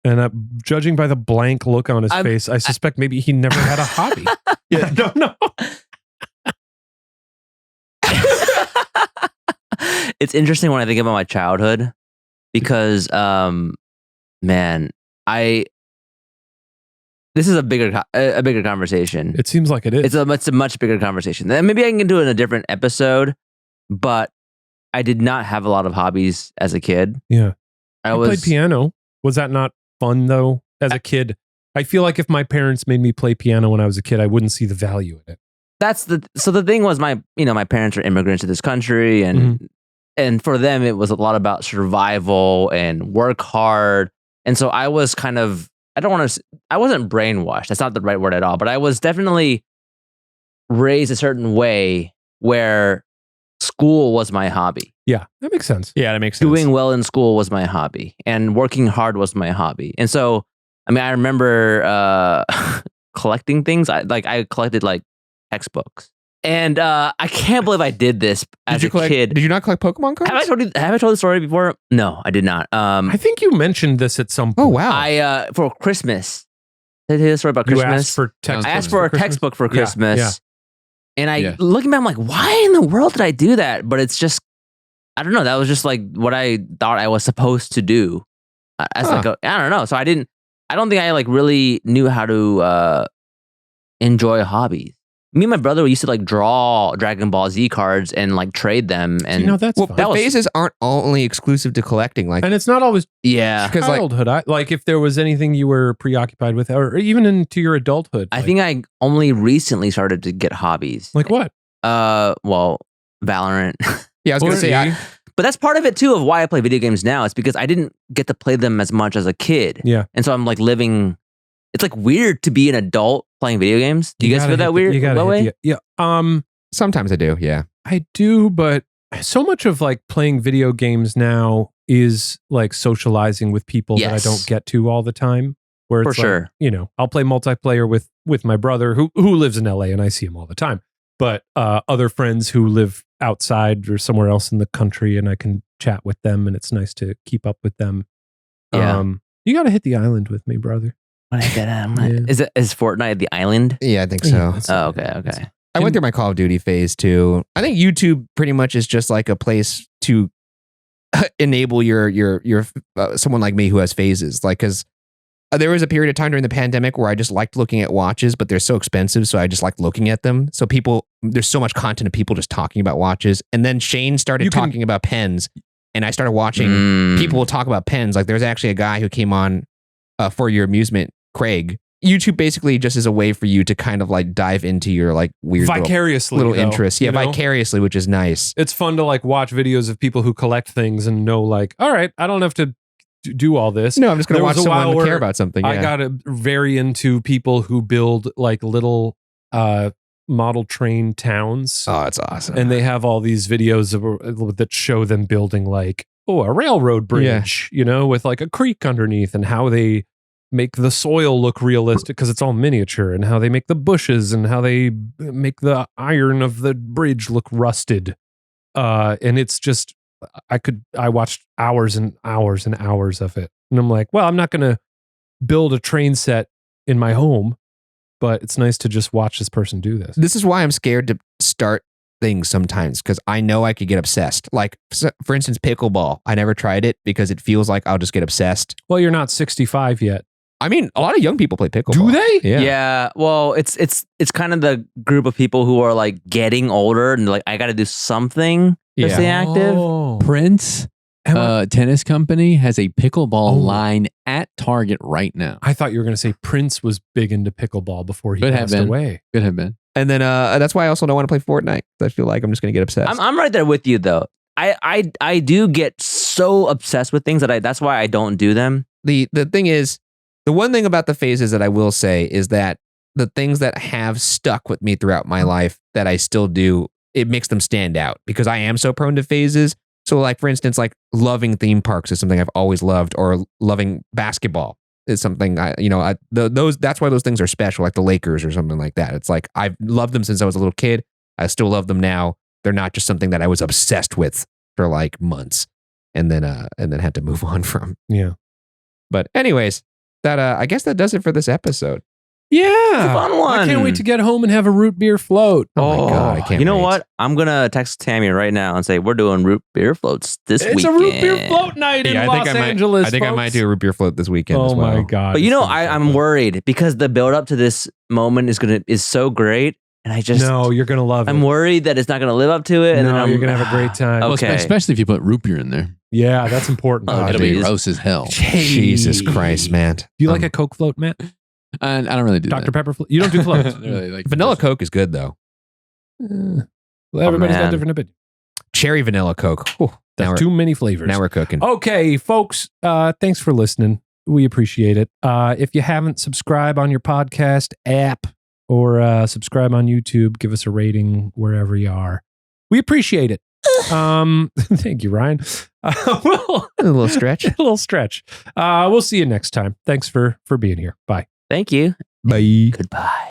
And judging by the blank look on his face, I suspect maybe he never had a hobby. Yeah, I don't know. It's interesting when I think about my childhood because, man, this is a bigger conversation. It seems like it is. It's a much bigger conversation. And maybe I can do it in a different episode, but I did not have a lot of hobbies as a kid. Yeah. I played piano. Was that not fun though? As a kid, I feel like if my parents made me play piano when I was a kid, I wouldn't see the value in it. So the thing was my parents are immigrants to this country and for them it was a lot about survival and work hard. And so I was kind of, I wasn't brainwashed. That's not the right word at all, but I was definitely raised a certain way where school was my hobby. Yeah, that makes sense. Yeah, that makes sense. Doing well in school was my hobby and working hard was my hobby. And so, I remember collecting things. I collected like textbooks. And I can't believe I did this as a kid. Did you not collect Pokemon cards? Have I told the story before? No, I did not. I think you mentioned this at some point. Oh, wow. I for Christmas. Did I tell you the story about You Christmas? asked for textbooks. I asked for a textbook for Christmas. Yeah. And looking back, I'm like, why in the world did I do that? But it's just, I don't know. That was just like what I thought I was supposed to do. I don't know. So I don't think I like really knew how to enjoy hobbies. Me and my brother used to like draw Dragon Ball Z cards and like trade them. And that's fine. But phases aren't only exclusive to collecting. Like, and it's not always because childhood. Like if there was anything you were preoccupied with, or even into your adulthood. I think I only recently started to get hobbies. Like what? Well, Valorant. Yeah, I was going to say, but that's part of it too of why I play video games now. It's because I didn't get to play them as much as a kid. Yeah. And so I'm like living, it's like weird to be an adult playing video games. Do you guys feel that weird that way? Yeah. Sometimes I do. Yeah. I do, but so much of like playing video games now is like socializing with people that I don't get to all the time. Where it's For sure. I'll play multiplayer with my brother who lives in LA and I see him all the time. But other friends who live outside or somewhere else in the country and I can chat with them and it's nice to keep up with them. Yeah. You got to hit the island with me, brother. Is Fortnite the island? Yeah, I think so. Oh, okay. I went through my Call of Duty phase too. I think YouTube pretty much is just like a place to enable your someone like me who has phases. Like, because there was a period of time during the pandemic where I just liked looking at watches, but they're so expensive, so I just liked looking at them. So there's so much content of people just talking about watches, and then Shane started talking about pens, and I started watching people talk about pens. Like, there's actually a guy who came on for your amusement, Craig, YouTube basically just is a way for you to kind of like dive into your like weird vicariously little though, interests. Yeah, you know? vicariously, which is nice. It's fun to like watch videos of people who collect things and know like, all right, I don't have to do all this. No, I'm just going to There watch was a while someone where care about something. Yeah. I got very into people who build like little model train towns. Oh, it's awesome. And they have all these videos that show them building like, a railroad bridge, you know, with like a creek underneath, and how they make the soil look realistic because it's all miniature, and how they make the bushes and how they make the iron of the bridge look rusted. And it's just, I watched hours and hours and hours of it. And I'm like, well, I'm not going to build a train set in my home, but it's nice to just watch this person do this. This is why I'm scared to start things sometimes, because I know I could get obsessed. Like, for instance, pickleball. I never tried it because it feels like I'll just get obsessed. Well, you're not 65 yet. I mean, a lot of young people play pickleball. Do they? Yeah. Well, it's kind of the group of people who are like getting older and like, I got to do something to stay active. Prince Tennis Company has a pickleball line at Target right now. I thought you were going to say Prince was big into pickleball before he Could have passed been. away. Could have been. And then that's why I also don't want to play Fortnite. I feel like I'm just going to get obsessed. I'm right there with you though. I do get so obsessed with things that that's why I don't do them. The thing is, the one thing about the phases that I will say is that the things that have stuck with me throughout my life that I still do, it makes them stand out because I am so prone to phases. So like, for instance, like loving theme parks is something I've always loved, or loving basketball is something that's why those things are special, like the Lakers or something like that. It's like, I've loved them since I was a little kid. I still love them now. They're not just something that I was obsessed with for like months and then had to move on from. Yeah. But anyways, that I guess that does it for this episode. Yeah. It's a fun one. I can't wait to get home and have a root beer float. Oh my God, I can't You know wait. what? I'm going to text Tammy right now and say, we're doing root beer floats this It's weekend. a root beer float night in Los Angeles, I think I might do a root beer float this weekend as Oh well. my God. But you it's know, gonna be I'm fun. worried because the build up to this moment is so great. And I just, No, you're going to love it. I'm worried that it's not going to live up to it. And No, then you're going to have a great time. Okay. Well, especially if you put root beer in there. Yeah, that's important. Oh, It'll geez. be gross as hell. Jesus Christ, man. Do you like a Coke float, Matt? I don't really do Dr. that. Pepper float? You don't do floats. I don't really like Vanilla Coke is good though. Well, everybody's got man. different opinions. Cherry vanilla Coke. Whew, now That's too many flavors. Now we're cooking. Okay, folks, thanks for listening. We appreciate it. If you haven't subscribed on your podcast app or subscribe on YouTube, give us a rating wherever you are. We appreciate it. Thank you, Ryan. A little stretch. A little stretch. We'll see you next time. Thanks for being here. Bye. Thank you. Bye. Goodbye.